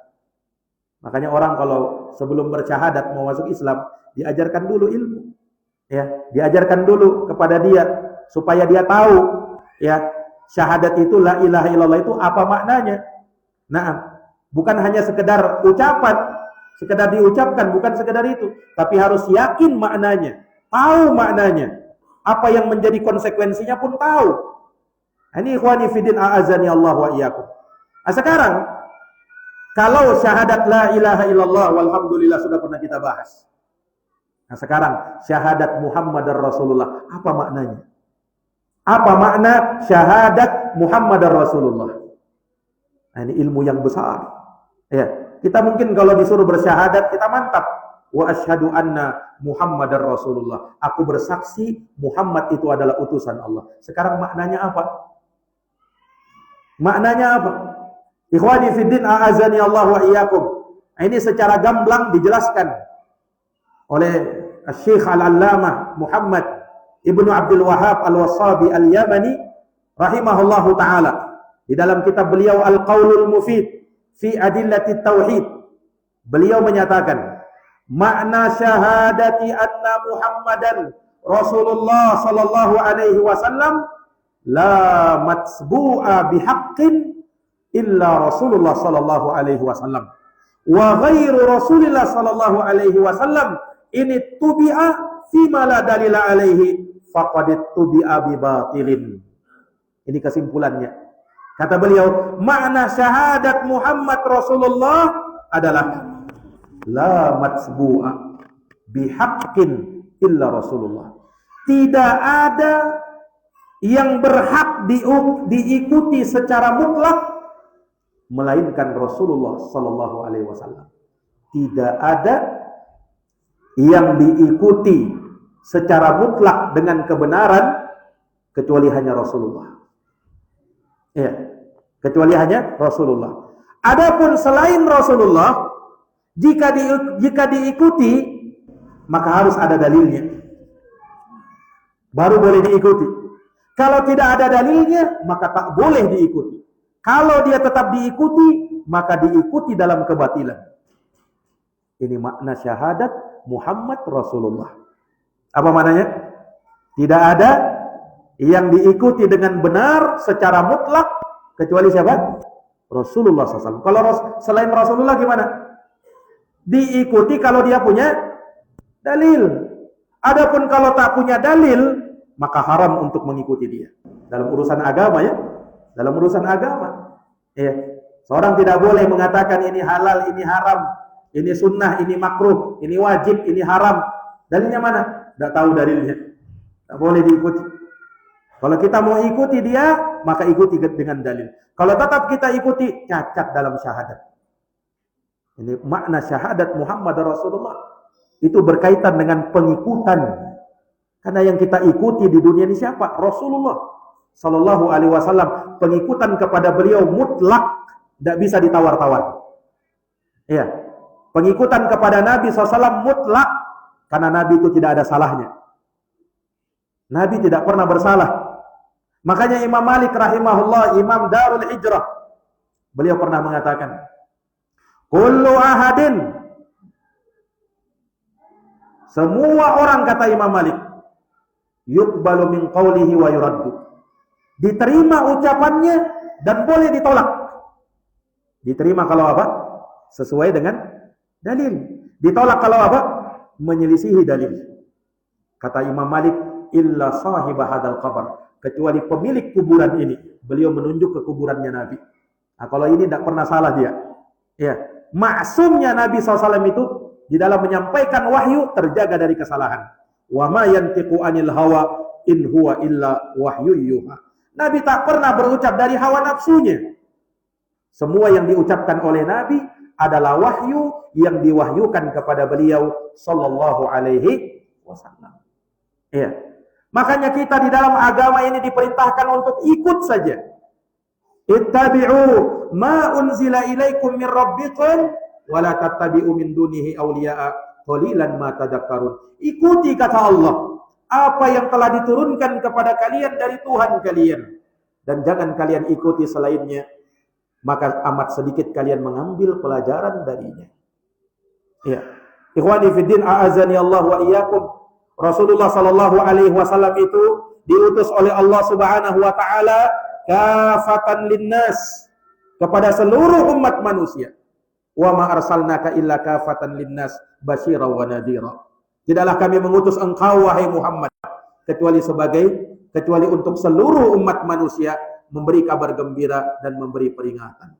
Makanya orang kalau sebelum bersyahadat mau masuk Islam, diajarkan dulu ilmu. Ya, diajarkan dulu kepada dia supaya dia tahu ya, syahadat itu la ilaha illallah itu apa maknanya. Nah, bukan hanya sekedar ucapan, sekedar diucapkan, bukan sekedar itu, tapi harus yakin maknanya, tahu maknanya, apa yang menjadi konsekuensinya pun tahu. Ini ikhwani fiddin a'azani Allah wa iyyakum. Nah, sekarang kalau syahadat la ilaha illallah walhamdulillah sudah pernah kita bahas. Nah, sekarang syahadat Muhammadar Rasulullah, apa maknanya? Apa makna syahadat Muhammadar Rasulullah? Nah, ini ilmu yang besar. Ya, kita mungkin kalau disuruh bersyahadat kita mantap. Wa asyhadu anna Muhammadar Rasulullah. Aku bersaksi Muhammad itu adalah utusan Allah. Sekarang maknanya apa? Maknanya apa? Ikhwani fiddin a'azani Allah wa iyyakum. Ini secara gamblang dijelaskan oleh Syekh Al-Allamah Muhammad Ibnu Abdul Wahhab Al-Wassabi Al-Yamani rahimahullahu taala di dalam kitab beliau Al-Qaulul Mufid fi Adillati Tauhid. Beliau menyatakan makna syahadati anna Muhammadan Rasulullah sallallahu alaihi wasallam la matsbu'a bihaqqin illa Rasulullah sallallahu alaihi wasallam wa ghairu Rasulillah sallallahu alaihi wasallam ini tubi'a fima la dalila alaihi faqad tubi'a bi batilin. Ini kesimpulannya. Kata beliau, makna syahadat Muhammad Rasulullah adalah la matsbu'a bihaqqin illa Rasulullah. Tidak ada yang berhak diikuti secara mutlak melainkan Rasulullah sallallahu alaihi wasallam. Tidak ada yang diikuti secara mutlak dengan kebenaran kecuali hanya Rasulullah. Ya, kecuali hanya Rasulullah. Adapun selain Rasulullah, jika diikuti maka harus ada dalilnya. Baru boleh diikuti. Kalau tidak ada dalilnya, maka tak boleh diikuti. Kalau dia tetap diikuti, maka diikuti dalam kebatilan. Ini makna syahadat Muhammad Rasulullah. Apa maknanya? Tidak ada yang diikuti dengan benar secara mutlak kecuali siapa? Rasulullah SAW. Kalau selain Rasulullah gimana? Diikuti kalau dia punya dalil. Adapun kalau tak punya dalil, maka haram untuk mengikuti dia. Dalam urusan agama ya. Dalam urusan agama. Ya. Seorang tidak boleh mengatakan ini halal, ini haram, ini sunnah, ini makruh, ini wajib, ini haram. Dalilnya mana? Tidak tahu dalilnya. Tidak boleh diikuti. Kalau kita mau ikuti dia, maka ikuti dengan dalil. Kalau tetap kita ikuti, cacat dalam syahadat. Ini makna syahadat Muhammad Rasulullah. Itu berkaitan dengan pengikutan. Karena yang kita ikuti di dunia ini siapa? Rasulullah sallallahu alaihi wasallam. Pengikutan kepada beliau mutlak, tidak bisa ditawar-tawar. Iya. Pengikutan kepada Nabi SAW mutlak, karena Nabi itu tidak ada salahnya. Nabi tidak pernah bersalah. Makanya Imam Malik rahimahullah, Imam Darul Hijrah, beliau pernah mengatakan, kullu ahadin, semua orang, kata Imam Malik, yuqbalu min qawlihi wa yuraddu, diterima ucapannya dan boleh ditolak. Diterima kalau apa? Sesuai dengan dalil. Ditolak kalau apa? Menyelisihi dalil. Kata Imam Malik, illa sahibah hadal qabr, kecuali pemilik kuburan ini. Beliau menunjuk ke kuburannya Nabi. Nah, kalau ini tidak pernah salah dia. Ya, maksumnya Nabi SAW itu di dalam menyampaikan wahyu terjaga dari kesalahan. Wa ma yantiqu anil hawa in huwa illa wahyu yuha. Nabi tak pernah berucap dari hawa nafsunya. Semua yang diucapkan oleh Nabi adalah wahyu yang diwahyukan kepada beliau sallallahu alaihi wasallam. Iya. Makanya kita di dalam agama ini diperintahkan untuk ikut saja. Ittabi'u ma unzila ilaikum min rabbikum wa la tattabi'u min dunihi awliya'a qalilan ma tadhakkarun. Ikuti kata Allah apa yang telah diturunkan kepada kalian dari Tuhan kalian, dan jangan kalian ikuti selainnya, maka amat sedikit kalian mengambil pelajaran darinya. Ya. Ikhwani fi din, a'azani Allah wa iyyakum. Rasulullah sallallahu alaihi wasallam itu diutus oleh Allah Subhanahu wa taala kafatan linnas, kepada seluruh umat manusia. Wa ma arsalnaka illa kafatan linnas basyira wa nadhira. Tidaklah kami mengutus engkau wahai Muhammad kecuali untuk seluruh umat manusia, memberi kabar gembira dan memberi peringatan.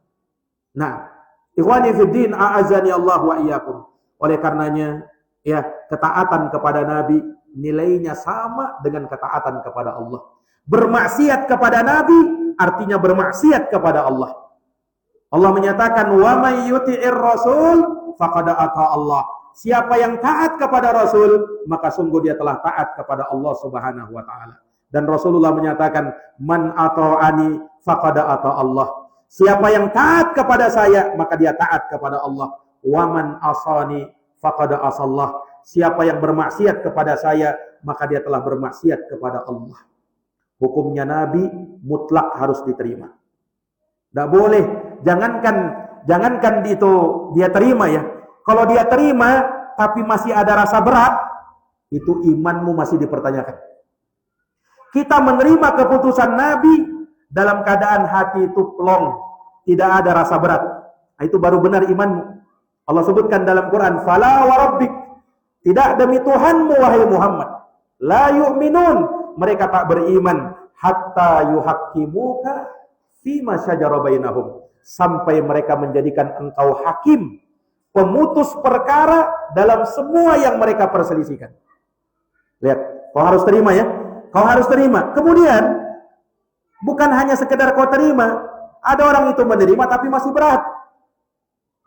Nah, ikhwani fi din, a'azani Allah wa iyyakum. Oleh karenanya, ya, ketaatan kepada Nabi nilainya sama dengan ketaatan kepada Allah. Bermaksiat kepada Nabi artinya bermaksiat kepada Allah. Allah menyatakan, wa may yuti'ir rasul faqad ata Allah. Siapa yang taat kepada Rasul, maka sungguh dia telah taat kepada Allah Subhanahu wa taala. Dan Rasulullah menyatakan, man ata'ani faqad ata Allah. Siapa yang taat kepada saya, maka dia taat kepada Allah. Wa man asani faqad asallah. Siapa yang bermaksiat kepada saya, maka dia telah bermaksiat kepada Allah. Hukumnya Nabi mutlak harus diterima. Tidak boleh, jangankan itu dia terima ya. Kalau dia terima tapi masih ada rasa berat, itu imanmu masih dipertanyakan. Kita menerima keputusan Nabi dalam keadaan hati itu plong, tidak ada rasa berat. Nah, itu baru benar imanmu. Allah sebutkan dalam Quran, fala wa rabbik, tidak demi Tuhanmu wahai Muhammad, la yu'minun, mereka tak beriman hatta yuhaqqimuka fima syajara bainahum, sampai mereka menjadikan engkau hakim, pemutus perkara dalam semua yang mereka perselisihkan. Lihat, kau harus terima ya. Kau harus terima. Kemudian bukan hanya sekedar kau terima, ada orang itu menerima tapi masih berat.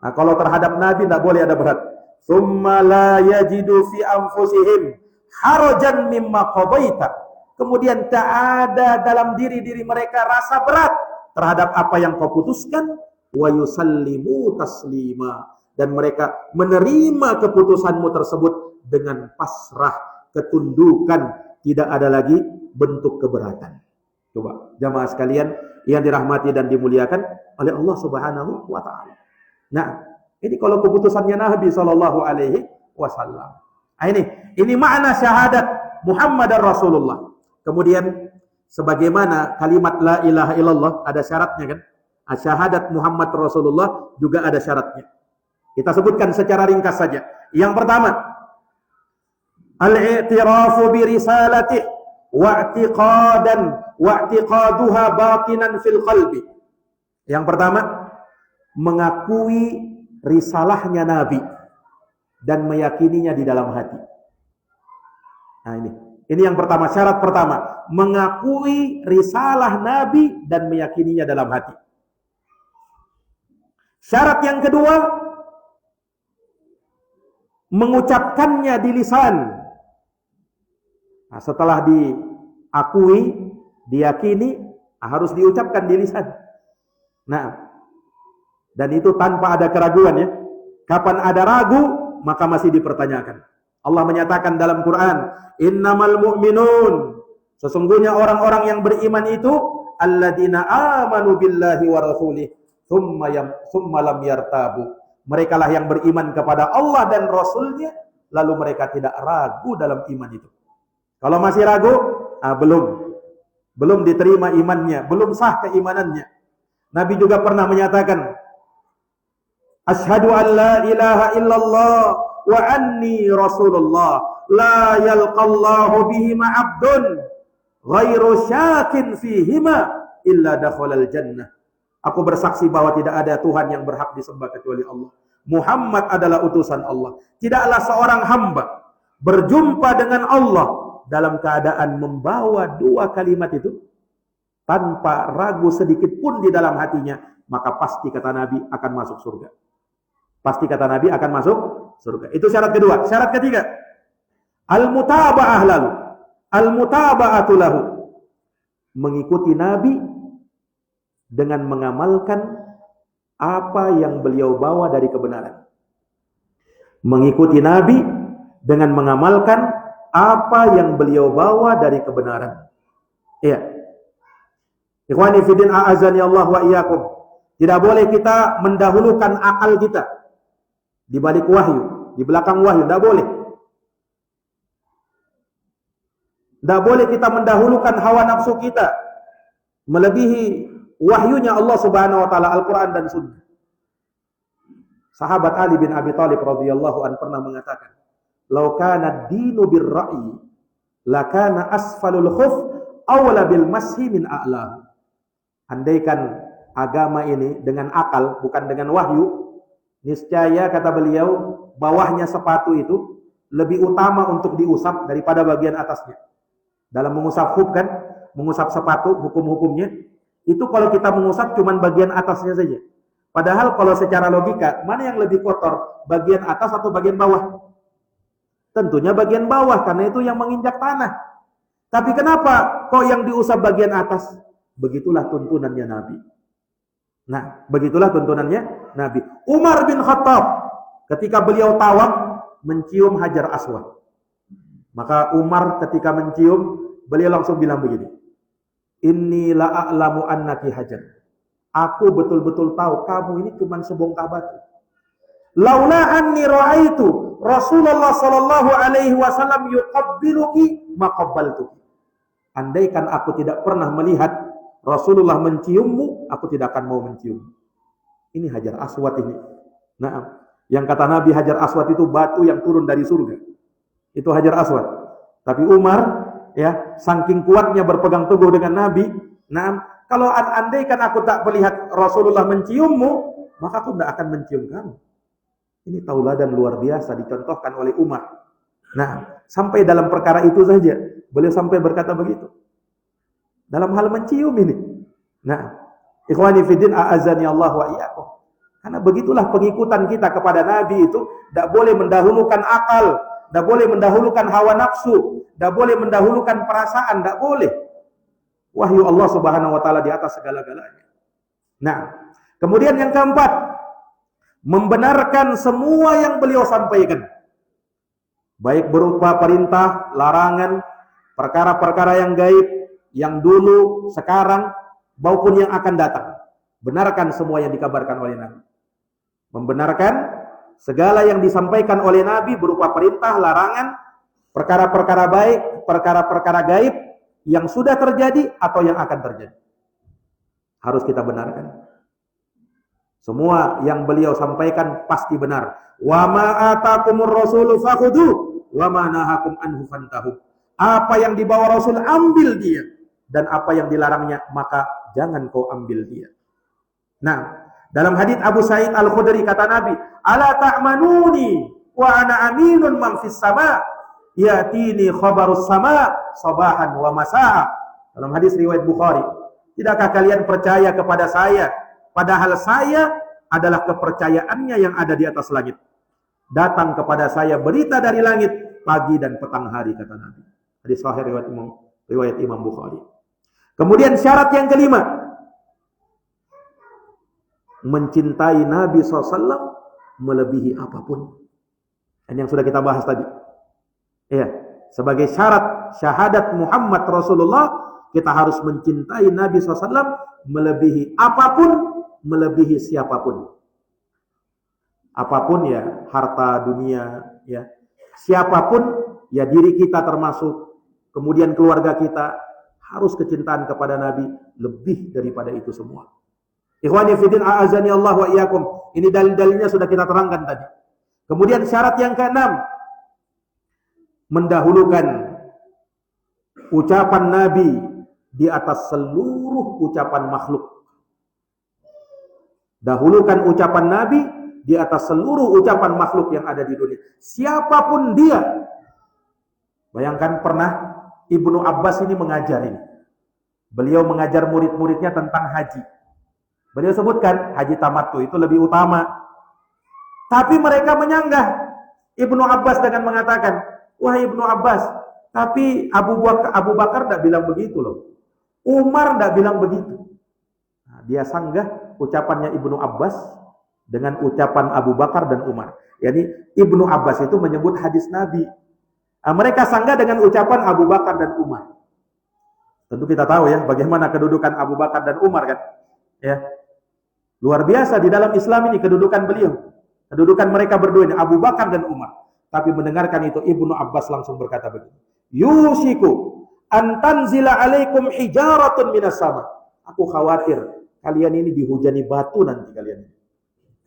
Nah, kalau terhadap Nabi tidak boleh ada berat. Tsumma la yajidu fi anfusihim harajan mimma qadaita. Kemudian tak ada dalam diri-diri mereka rasa berat terhadap apa yang kau putuskan, wa yusallimu taslima, dan mereka menerima keputusanmu tersebut dengan pasrah, ketundukan, tidak ada lagi bentuk keberatan. Coba jamaah sekalian yang dirahmati dan dimuliakan oleh Allah Subhanahu wa taala. Nah, ini kalau keputusannya Nabi sallallahu alaihi wasallam. Nah, ini makna syahadat Muhammadar Rasulullah. Kemudian sebagaimana kalimat la ilaha illallah ada syaratnya kan? Syahadat Muhammad Rasulullah juga ada syaratnya. Kita sebutkan secara ringkas saja. Yang pertama, al-i'tirafu bi risalatihi wa'tiqaduha batinan fil qalbi. Yang pertama, mengakui risalahnya Nabi dan meyakininya di dalam hati. Nah, ini yang pertama, syarat pertama, mengakui risalah Nabi dan meyakininya dalam hati. Syarat yang kedua, mengucapkannya di lisan. Nah, setelah diakui, diyakini, harus diucapkan di lisan. Nah, dan itu tanpa ada keraguan ya. Kapan ada ragu, maka masih dipertanyakan. Allah menyatakan dalam Quran, innamal mu'minun, sesungguhnya orang-orang yang beriman itu alladzina amanu billahi wa rasulih thumma lam yartabu. Mereka lah yang beriman kepada Allah dan Rasulnya, lalu mereka tidak ragu dalam iman itu. Kalau masih ragu, belum diterima imannya, belum sah keimanannya. Nabi juga pernah menyatakan, asyhadu an la ilaha illallah wa anni rasulullah, la yalqallahu bihima abdun ghairu syakin fihima illa dakhalal jannah. Aku bersaksi bahwa tidak ada Tuhan yang berhak disembah kecuali Allah. Muhammad adalah utusan Allah. Tidaklah seorang hamba berjumpa dengan Allah dalam keadaan membawa dua kalimat itu, tanpa ragu sedikit pun di dalam hatinya, maka pasti kata Nabi akan masuk surga. Pasti kata Nabi akan masuk surga. Itu syarat kedua. Syarat ketiga, al-mutaba'ah lalu. Al-mutaba'atu lahu. Mengikuti Nabi dengan mengamalkan apa yang beliau bawa dari kebenaran. Mengikuti Nabi dengan mengamalkan apa yang beliau bawa dari kebenaran. Iya. Ikhwani fiddin a'azani Allah wa iyyakum. Tidak boleh kita mendahulukan akal kita di balik wahyu, di belakang wahyu, tidak boleh. Tidak boleh kita mendahulukan hawa nafsu kita melebihi wahyunya Allah Subhanahu wa taala, Al-Qur'an dan Sunnah. Sahabat Ali bin Abi Thalib radhiyallahu an pernah mengatakan, "Lau kana ad-dinu bir-ra'yi, lakana asfalul khuf awla bil mashi min a'la." Andaikan agama ini dengan akal, bukan dengan wahyu, niscaya kata beliau, bawahnya sepatu itu lebih utama untuk diusap daripada bagian atasnya. Dalam mengusap khuf kan, mengusap sepatu, hukum-hukumnya, itu kalau kita mengusap cuman bagian atasnya saja. Padahal kalau secara logika, mana yang lebih kotor? Bagian atas atau bagian bawah? Tentunya bagian bawah, karena itu yang menginjak tanah. Tapi kenapa kok yang diusap bagian atas? Begitulah tuntunannya Nabi. Nah, begitulah tuntunannya Nabi. Umar bin Khattab, ketika beliau tawaf, mencium Hajar Aswad. Maka Umar ketika mencium, beliau langsung bilang begini, "Inni la'alamu annaki hajar." Aku betul-betul tahu kamu ini cuma sebongkah batu. Laula anni ra'aitu Rasulullah sallallahu alaihi wasallam yuqabbiluki ma qabbaltuki. Andaikan aku tidak pernah melihat Rasulullah menciummu, aku tidak akan mau mencium. Ini Hajar Aswad ini. Nah, yang kata Nabi Hajar Aswad itu batu yang turun dari surga. Itu Hajar Aswad. Tapi Umar, ya, saking kuatnya berpegang teguh dengan Nabi. Nah, kalau andaikan aku tak melihat Rasulullah menciummu, maka aku tidak akan mencium kamu. Ini tauladan luar biasa dicontohkan oleh Umar. Nah, sampai dalam perkara itu saja beliau sampai berkata begitu. Dalam hal mencium ini. Nah, ikhwani fiddin a'azani Allah wa iyyakum. Karena begitulah pengikutan kita kepada Nabi itu, tidak boleh mendahulukan akal, tidak boleh mendahulukan hawa nafsu, tidak boleh mendahulukan perasaan, tidak boleh. Wahyu Allah Subhanahu wa taala di atas segala-galanya. Nah, kemudian yang keempat, membenarkan semua yang beliau sampaikan. Baik berupa perintah, larangan, perkara-perkara yang gaib, yang dulu, sekarang, maupun yang akan datang. Benarkan semua yang dikabarkan oleh Nabi. Membenarkan segala yang disampaikan oleh Nabi berupa perintah, larangan, perkara-perkara baik, perkara-perkara gaib yang sudah terjadi atau yang akan terjadi. Harus kita benarkan. Semua yang beliau sampaikan pasti benar. Wa ma atakumur rasulu fakhudhu wa ma nahakum anhu fantahu. Apa yang dibawa Rasul ambil dia, dan apa yang dilarangnya maka jangan kau ambil dia. Nah, dalam hadits Abu Sa'id Al-Khudri kata Nabi, "Ala ta'manuni wa ana aminun man fis sama, yatini khabarus sama sabahan wa masaa." Dalam hadis riwayat Bukhari, tidakkah kalian percaya kepada saya padahal saya adalah kepercayaannya yang ada di atas langit. Datang kepada saya berita dari langit pagi dan petang hari, kata Nabi. Hadis sahih riwayat Imam Bukhari. Kemudian syarat yang kelima, mencintai Nabi SAW melebihi apapun. Dan yang sudah kita bahas tadi. Ya, sebagai syarat syahadat Muhammad Rasulullah, kita harus mencintai Nabi SAW melebihi apapun, melebihi siapapun. Apapun ya, harta dunia, ya, siapapun, ya diri kita termasuk, kemudian keluarga kita, harus kecintaan kepada Nabi lebih daripada itu semua. Ikhwani fiddin a'azani Allah wa iyyakum. Ini dalil-dalilnya sudah kita terangkan tadi. Kemudian syarat yang keenam, mendahulukan ucapan Nabi di atas seluruh ucapan makhluk. Dahulukan ucapan Nabi di atas seluruh ucapan makhluk yang ada di dunia. Siapapun dia. Bayangkan pernah Ibnu Abbas ini mengajar ini. Beliau mengajar murid-muridnya tentang haji. Beliau sebutkan haji tamattu itu lebih utama. Tapi mereka menyanggah. Ibnu Abbas dengan mengatakan, wahai Ibnu Abbas, tapi Abu Bakar tidak bilang begitu loh. Umar tidak bilang begitu. Nah, dia sanggah ucapannya Ibnu Abbas dengan ucapan Abu Bakar dan Umar. Yani Ibnu Abbas itu menyebut hadis Nabi. Nah, mereka sanggah dengan ucapan Abu Bakar dan Umar. Tentu kita tahu ya bagaimana kedudukan Abu Bakar dan Umar kan. Ya. Luar biasa di dalam Islam ini kedudukan beliau. Kedudukan mereka berdua ini Abu Bakar dan Umar. Tapi mendengarkan itu Ibnu Abbas langsung berkata begini. Yusiku an tanzila alaikum hijaratun minas sama. Aku khawatir kalian ini dihujani batu nanti kalian ini.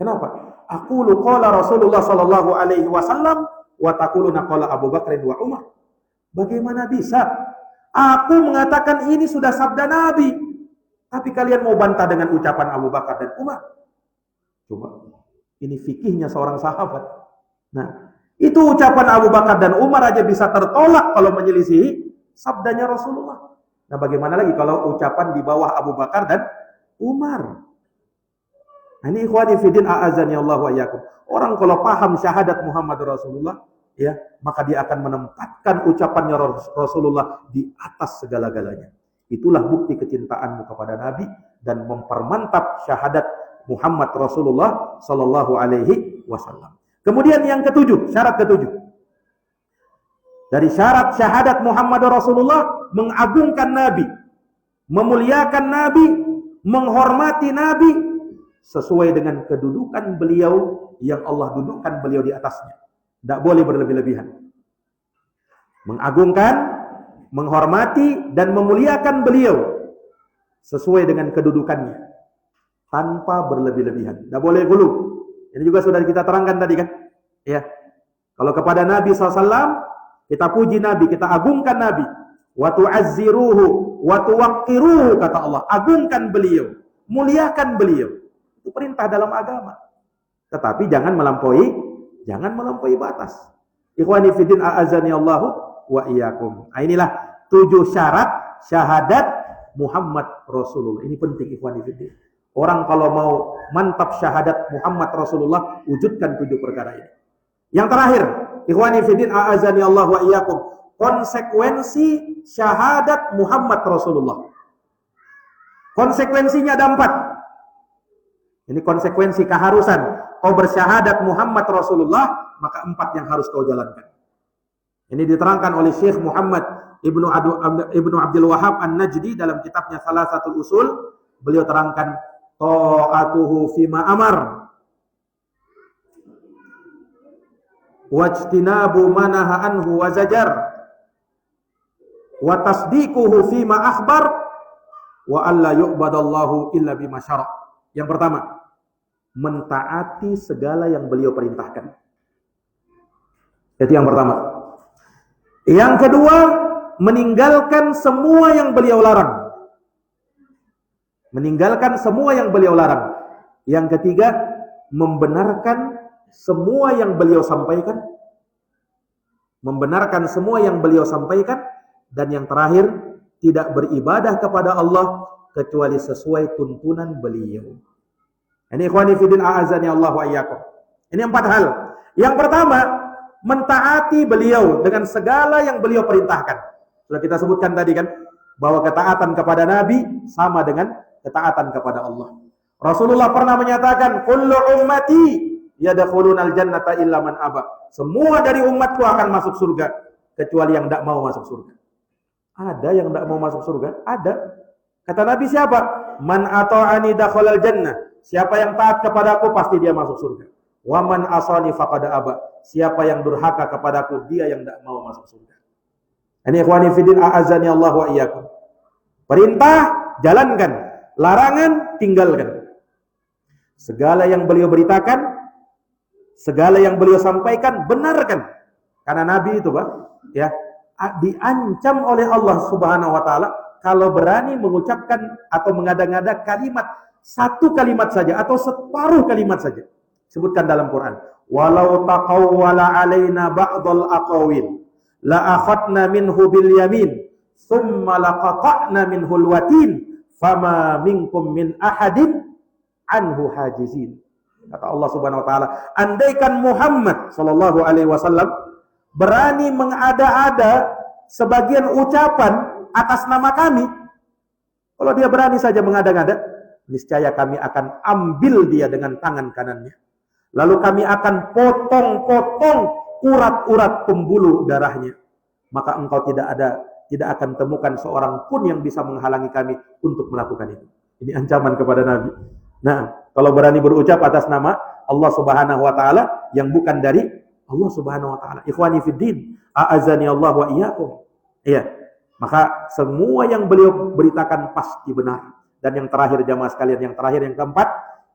Kenapa? Aku qala Rasulullah sallallahu alaihi wasallam wa taquluna qala Abu Bakar wa Umar. Bagaimana bisa? Aku mengatakan ini sudah sabda Nabi. Tapi kalian mau bantah dengan ucapan Abu Bakar dan Umar. Coba. Ini fikihnya seorang sahabat. Nah, itu ucapan Abu Bakar dan Umar aja bisa tertolak kalau menyelisihi sabdanya Rasulullah. Nah, bagaimana lagi kalau ucapan di bawah Abu Bakar dan Umar? Nah, ini ikhwani fiddin a'azani Allah wa iyyakum. Orang kalau paham syahadat Muhammad Rasulullah, ya, maka dia akan menempatkan ucapannya Rasulullah di atas segala-galanya. Itulah bukti kecintaanmu kepada Nabi dan mempermantap syahadat Muhammad Rasulullah sallallahu alaihi wasallam. Kemudian yang ketujuh, syarat ketujuh. Dari syarat syahadat Muhammad Rasulullah, mengagungkan Nabi, memuliakan Nabi, menghormati Nabi sesuai dengan kedudukan beliau yang Allah dudukkan beliau di atasnya. Tidak boleh berlebih-lebihan. Mengagungkan, menghormati dan memuliakan beliau sesuai dengan kedudukannya. Tanpa berlebih-lebihan. Tidak boleh gulu. Ini juga sudah kita terangkan tadi kan. Ya. Kalau kepada Nabi SAW, kita puji Nabi, kita agungkan Nabi. Wa tu'azziruhu, wa tuwaqqiruhu, kata Allah. Agungkan beliau, muliakan beliau. Itu perintah dalam agama. Tetapi jangan melampaui batas. Ikhwani fiddin a'azani Allahu wa iyyakum. Nah, inilah 7 syarat syahadat Muhammad Rasulullah. Ini penting ikhwani fiddin. Orang kalau mau mantap syahadat Muhammad Rasulullah, wujudkan 7 perkara ini. Yang terakhir, ikhwani fiddin a'azani Allah wa iyyakum, konsekuensi syahadat Muhammad Rasulullah. Konsekuensinya ada 4. Ini konsekuensi keharusan. Kau bersyahadat Muhammad Rasulullah, maka 4 yang harus kau jalankan. Ini diterangkan oleh Syekh Muhammad Ibnu Abdul Wahhab An-Najdi dalam kitabnya Salasatul Usul. Beliau terangkan ta'atuhu fima amar wajtinabu manaha anhu wa zajar wa tasdiquhu fima akhbar wa alla yu'badallahu illa bima syara'. Yang pertama, mentaati segala yang beliau perintahkan. Itu yang pertama. Yang kedua, meninggalkan semua yang beliau larang. Meninggalkan semua yang beliau larang. Yang ketiga, membenarkan semua yang beliau sampaikan. Membenarkan semua yang beliau sampaikan. Dan yang terakhir, tidak beribadah kepada Allah kecuali sesuai tuntunan beliau. Ini ikhwani fiddin a'azani Allah wa iyyakum. Ini 4 hal. Yang pertama, mentaati beliau dengan segala yang beliau perintahkan. Sudah kita sebutkan tadi kan, bahwa ketaatan kepada Nabi sama dengan ketaatan kepada Allah. Rasulullah pernah menyatakan, kullu ummati yadkhulunal jannata illa man aba. Semua dari umatku akan masuk surga kecuali yang tidak mau masuk surga. Ada yang tidak mau masuk surga? Ada. Kata Nabi siapa? Man ata'ani dakhalal jannah. Siapa yang taat kepadaku pasti dia masuk surga. Wa man asani faqad aba. Siapa yang durhaka kepadaku dia yang tidak mau masuk surga. Ini ikhwani fiddin a'azani Allah wa iyyakum. Perintah jalankan. Larangan tinggalkan. Segala yang beliau beritakan, segala yang beliau sampaikan, benarkan. Karena Nabi itu, Pak, ya, diancam oleh Allah Subhanahu wa taala kalau berani mengucapkan atau mengada-ngada kalimat, satu kalimat saja atau separuh kalimat saja. Sebutkan dalam Quran, walau taqawwala alaina ba'dal aqawil la akhadna minhu bil yamin thumma laqata'na minhul watin fama minkum min ahadin anhu hajizin. Kata Allah Subhanahu wa taala, andaikan Muhammad sallallahu alaihi wasallam berani mengada-ada sebagian ucapan atas nama kami, kalau dia berani saja mengada-ngada, niscaya kami akan ambil dia dengan tangan kanannya. Lalu kami akan potong-potong urat-urat pembuluh darahnya. Maka engkau tidak akan temukan seorang pun yang bisa menghalangi kami untuk melakukan itu. Ini ancaman kepada Nabi. Nah, kalau berani berucap atas nama Allah Subhanahu wa taala yang bukan dari Allah Subhanahu wa taala. Ikhwani fiddin, a'azani Allah wa iyyakum. Iya. Maka semua yang beliau beritakan pasti benar. Dan yang terakhir jamaah sekalian, yang terakhir yang keempat,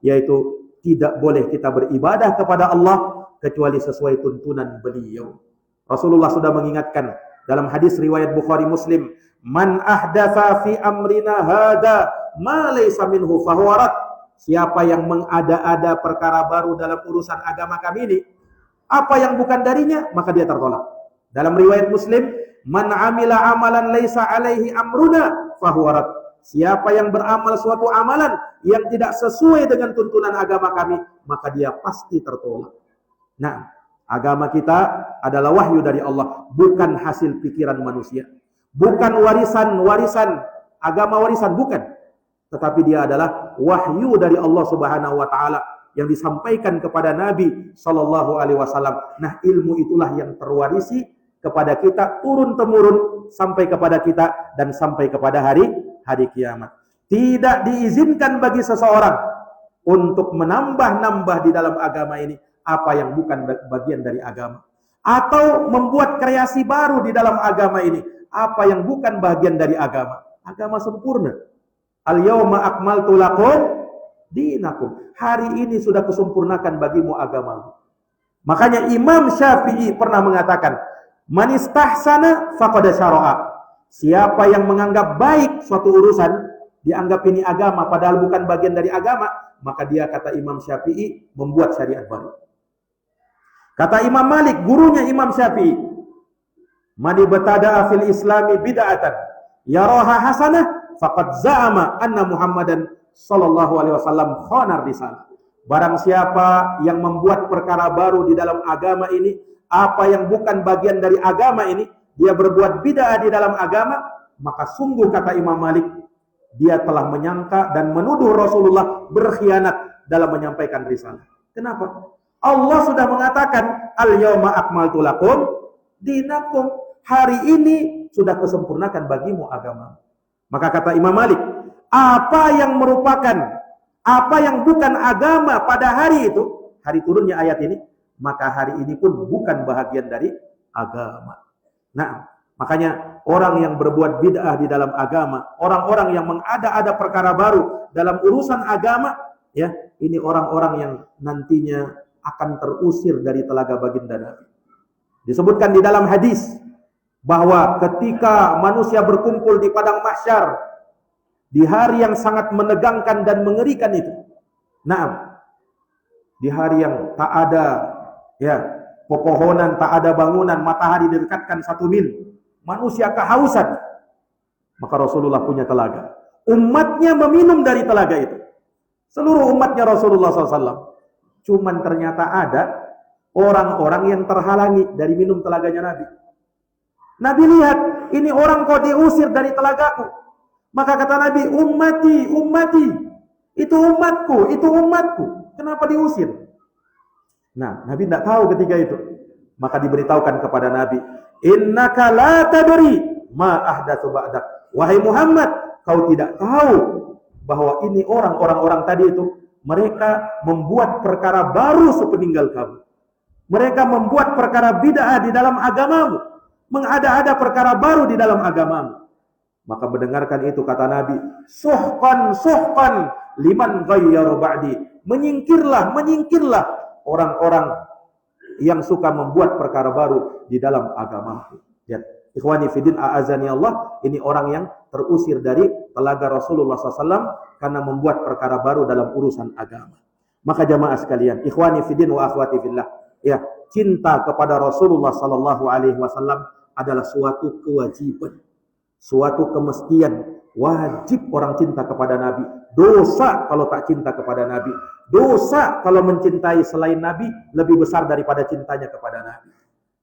yaitu tidak boleh kita beribadah kepada Allah kecuali sesuai tuntunan beliau. Rasulullah sudah mengingatkan dalam hadis riwayat Bukhari Muslim, "Man ahdatsa fi amrina hada ma laysa minhu fahuwa rad." Siapa yang mengada-ada perkara baru dalam urusan agama kami ini, apa yang bukan darinya, maka dia tertolak. Dalam riwayat Muslim, "Man amila amalan laisa alaihi amruna fahuwa rad." Siapa yang beramal suatu amalan yang tidak sesuai dengan tuntunan agama kami, maka dia pasti tertolak. Nah, agama kita adalah wahyu dari Allah, bukan hasil pikiran manusia. Bukan warisan agama warisan, bukan. Tetapi dia adalah wahyu dari Allah Subhanahu wa taala yang disampaikan kepada Nabi sallallahu alaihi wasallam. Nah, ilmu itulah yang terwarisi kepada kita turun temurun sampai kepada kita dan sampai kepada hari kiamat. Tidak diizinkan bagi seseorang untuk menambah-nambah di dalam agama ini apa yang bukan bagian dari agama, atau membuat kreasi baru di dalam agama ini apa yang bukan bagian dari agama. Agama sempurna. Al-yawma akmaltu lakum dinakum. Hari ini sudah kusempurnakan bagimu agamamu. Makanya Imam Syafi'i pernah mengatakan, "Man istahsana faqad syara'a." Siapa yang menganggap baik suatu urusan, dianggap ini agama padahal bukan bagian dari agama, maka dia, kata Imam Syafi'i, membuat syariat baru. Kata Imam Malik, gurunya Imam Syafi'i, "Man ibtada'a fil islami bid'atan yaraha hasanah faqad za'ama anna Muhammadan sallallahu alaihi wasallam khanar risalah." Barang siapa yang membuat perkara baru di dalam agama ini, apa yang bukan bagian dari agama ini, dia berbuat bid'ah di dalam agama, maka sungguh, kata Imam Malik, dia telah menyangka dan menuduh Rasulullah berkhianat dalam menyampaikan risalah. Kenapa? Allah sudah mengatakan, "Al-yawma akmaltu lakum dinakum." Hari ini sudah kesempurnakan bagimu agama. Maka kata Imam Malik, apa yang merupakan, apa yang bukan agama pada hari itu, hari turunnya ayat ini, maka hari ini pun bukan bahagian dari agama. Nah, makanya orang yang berbuat bid'ah di dalam agama, orang-orang yang mengada-ada perkara baru dalam urusan agama, ya, ini orang-orang yang nantinya akan terusir dari telaga baginda Nabi. Disebutkan di dalam hadis bahwa ketika manusia berkumpul di padang mahsyar di hari yang sangat menegangkan dan mengerikan itu, nah, di hari yang tak ada, ya, pepohonan, tak ada bangunan, matahari didekatkan 1 mil, manusia kehausan, maka Rasulullah punya telaga. Umatnya meminum dari telaga itu. Seluruh umatnya Rasulullah SAW. Cuman ternyata ada orang-orang yang terhalangi dari minum telaganya Nabi. Nabi lihat, ini orang kok diusir dari telagaku. Maka kata Nabi, ummati, ummati. Itu umatku. Kenapa diusir? Nah, Nabi tidak tahu ketika itu. Maka diberitahukan kepada Nabi, innaka la tadri ma ahdatsu ba'dak. Wahai Muhammad, kau tidak tahu bahwa ini orang-orang tadi itu, mereka membuat perkara baru sepeninggal kamu. Mereka membuat perkara bid'ah di dalam agamamu, mengada-ada perkara baru di dalam agamamu. Maka mendengarkan itu kata Nabi, suhqan liman ghayyaru ba'di. Menyingkirlah orang-orang yang suka membuat perkara baru di dalam agamaku. Ya, ikhwani fiddin, a'azani Allah, ini orang yang terusir dari telaga Rasulullah SAW karena membuat perkara baru dalam urusan agama. Maka jamaah sekalian, ikhwani fiddin wa akhwati fillah, ya, cinta kepada Rasulullah SAW adalah suatu kewajiban. suatu kemestian. Wajib orang cinta kepada Nabi. Dosa kalau tak cinta kepada Nabi. Dosa kalau mencintai selain Nabi lebih besar daripada cintanya kepada Nabi.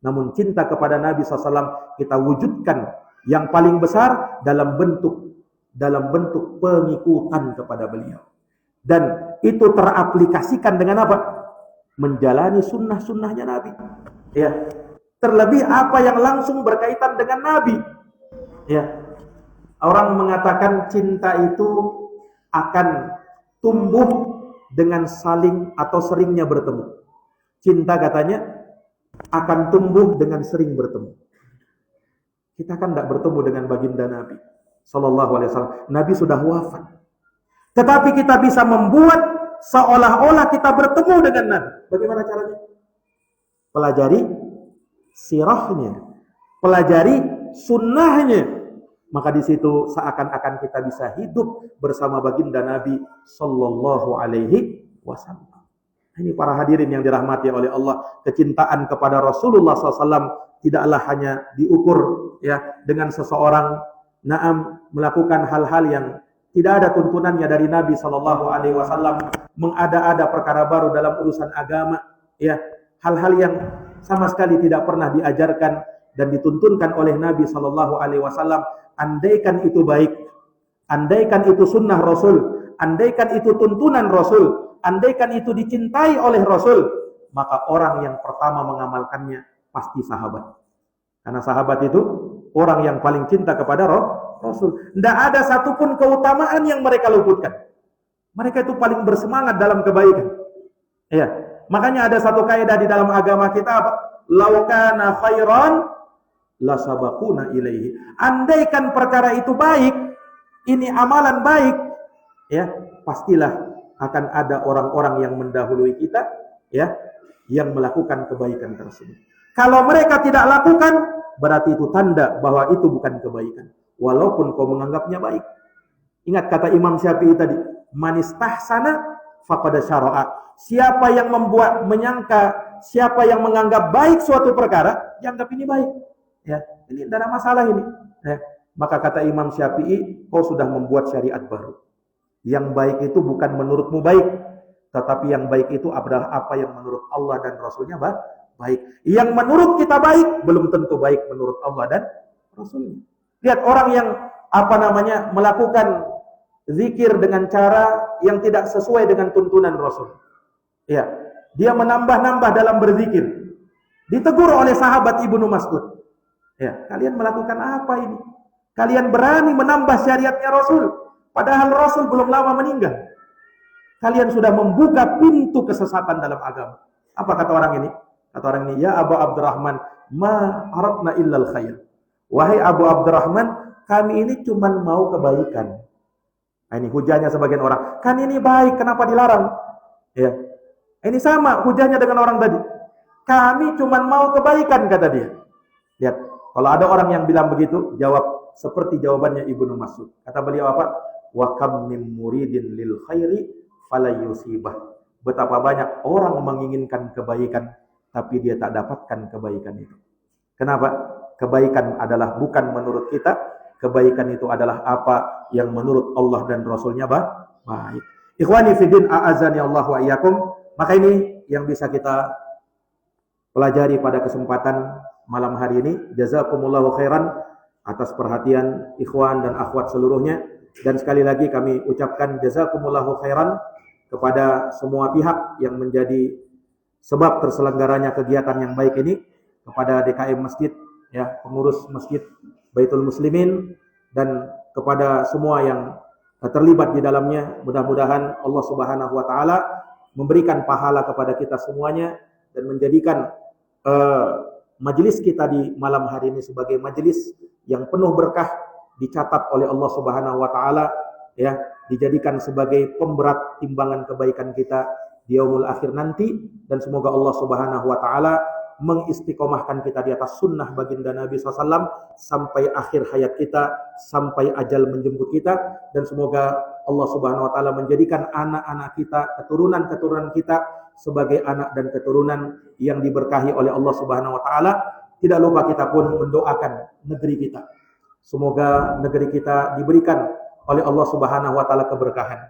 Namun cinta kepada Nabi SAW kita wujudkan yang paling besar dalam bentuk pengikutan kepada beliau. Dan itu teraplikasikan dengan apa? Menjalani sunnah-sunnahnya Nabi. Ya. Terlebih apa yang langsung berkaitan dengan Nabi. Ya. Orang mengatakan cinta itu akan tumbuh dengan saling atau seringnya bertemu. Cinta katanya akan tumbuh dengan sering bertemu. Kita kan tidak bertemu dengan baginda Nabi Sallallahu Alaihi Wasallam. Nabi sudah wafat. Tetapi kita bisa membuat seolah-olah kita bertemu dengan Nabi. Bagaimana caranya? Pelajari sirahnya, pelajari sunnahnya. Maka di situ seakan-akan kita bisa hidup bersama baginda Nabi Sallallahu Alaihi Wasallam. Ini para hadirin yang dirahmati oleh Allah, kecintaan kepada Rasulullah SAW tidaklah hanya diukur ya dengan seseorang melakukan hal-hal yang tidak ada tuntunannya dari Nabi Sallallahu Alaihi Wasallam, mengada-ada perkara baru dalam urusan agama, ya hal-hal yang sama sekali tidak pernah diajarkan dan dituntunkan oleh Nabi Sallallahu Alaihi Wasallam. Andaikan itu baik, andaikan itu sunnah Rasul, andaikan itu tuntunan Rasul, andaikan itu dicintai oleh Rasul, maka orang yang pertama mengamalkannya pasti sahabat. Karena sahabat itu orang yang paling cinta kepada Rasul. Tidak ada satupun keutamaan yang mereka luputkan. Mereka itu paling bersemangat dalam kebaikan. Ya, makanya ada satu kaidah di dalam agama kita apa? Lau kana khairan la sabaquna ilaihi. Andaikan perkara itu baik, ini amalan baik, ya, pastilah akan ada orang-orang yang mendahului kita, ya, yang melakukan kebaikan tersebut. Kalau mereka tidak lakukan, berarti itu tanda bahwa itu bukan kebaikan, walaupun kau menganggapnya baik. Ingat kata Imam Syafi'i tadi, man istahsana faqad syara'a. Siapa yang menyangka, siapa yang menganggap baik suatu perkara, dianggap ini baik. Ya, ini tidak ada masalah ini. Ya. Maka kata Imam Syafi'i, kau sudah membuat syariat baru. Yang baik itu bukan menurutmu baik, tetapi yang baik itu adalah apa yang menurut Allah dan Rasulnya baik. Yang menurut kita baik, belum tentu baik menurut Allah dan Rasulnya. Lihat orang yang melakukan zikir dengan cara yang tidak sesuai dengan tuntunan Rasul. Ya, dia menambah-nambah dalam berzikir. Ditegur oleh sahabat Ibnu Mas'ud. Ya, kalian melakukan apa ini? Kalian berani menambah syariatnya Rasul, padahal Rasul belum lama meninggal. Kalian sudah membuka pintu kesesatan dalam agama. Apa kata orang ini? Kata orang ini, ya Abu Abdurrahman, ma aradna illal khair. Wahai Abu Abdurrahman, kami ini cuma mau kebaikan. Nah, ini hujahnya sebagian orang. Kan ini baik, kenapa dilarang? Ya. Ini sama hujahnya dengan orang tadi. Kami cuma mau kebaikan, kata dia. Lihat, kalau ada orang yang bilang begitu, jawab seperti jawabannya Ibnu Mas'ud. Kata beliau apa? Wa kam min muridin lil khairi fala yusibah. Betapa banyak orang menginginkan kebaikan, tapi dia tak dapatkan kebaikan itu. Kenapa? Kebaikan adalah bukan menurut kita, kebaikan itu adalah apa yang menurut Allah dan Rasulnya baik. Ikhwani fiddin a'azani Allah wa iyyakum. Maka ini yang bisa kita pelajari pada kesempatan malam hari ini. Jazakumullahu khairan atas perhatian ikhwan dan akhwat seluruhnya. Dan sekali lagi kami ucapkan jazakumullahu khairan kepada semua pihak yang menjadi sebab terselenggaranya kegiatan yang baik ini, kepada DKM Masjid, ya, pengurus Masjid Baitul Muslimin, dan kepada semua yang terlibat di dalamnya. Mudah-mudahan Allah Subhanahu wa taala memberikan pahala kepada kita semuanya dan menjadikan majelis kita di malam hari ini sebagai majelis yang penuh berkah, dicatat oleh Allah Subhanahu wa taala, ya, dijadikan sebagai pemberat timbangan kebaikan kita di yaumul akhir nanti, dan semoga Allah Subhanahu wa taala mengistiqomahkan kita di atas sunnah baginda Nabi SAW sampai akhir hayat kita, sampai ajal menjemput kita, dan semoga Allah Subhanahu wa taala menjadikan anak-anak kita, keturunan-keturunan kita sebagai anak dan keturunan yang diberkahi oleh Allah Subhanahu wa taala. Tidak lupa kita pun mendoakan negeri kita. Semoga negeri kita diberikan oleh Allah Subhanahu wa taala keberkahan.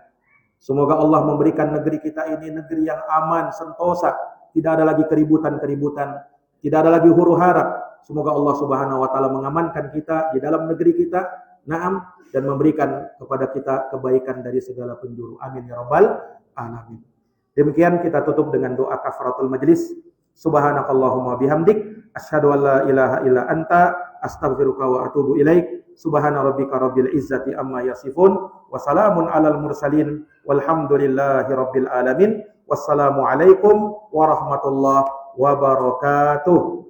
Semoga Allah memberikan negeri kita ini negeri yang aman, sentosa, tidak ada lagi keributan-keributan, tidak ada lagi huru-hara. Semoga Allah Subhanahu wa taala mengamankan kita di dalam negeri kita, na'am, dan memberikan kepada kita kebaikan dari segala penjuru. Amin ya rabbal alamin. Demikian kita tutup dengan doa kafaratul majlis. Subhanakallahumma bihamdik asyhadu an la ilaha illa anta astaghfiruka wa atubu ilaik. Subhana rabbika rabbil izzati amma yasifun wa salamun alal mursalin walhamdulillahi rabbil alamin. Wassalamu alaikum warahmatullahi wabarakatuh.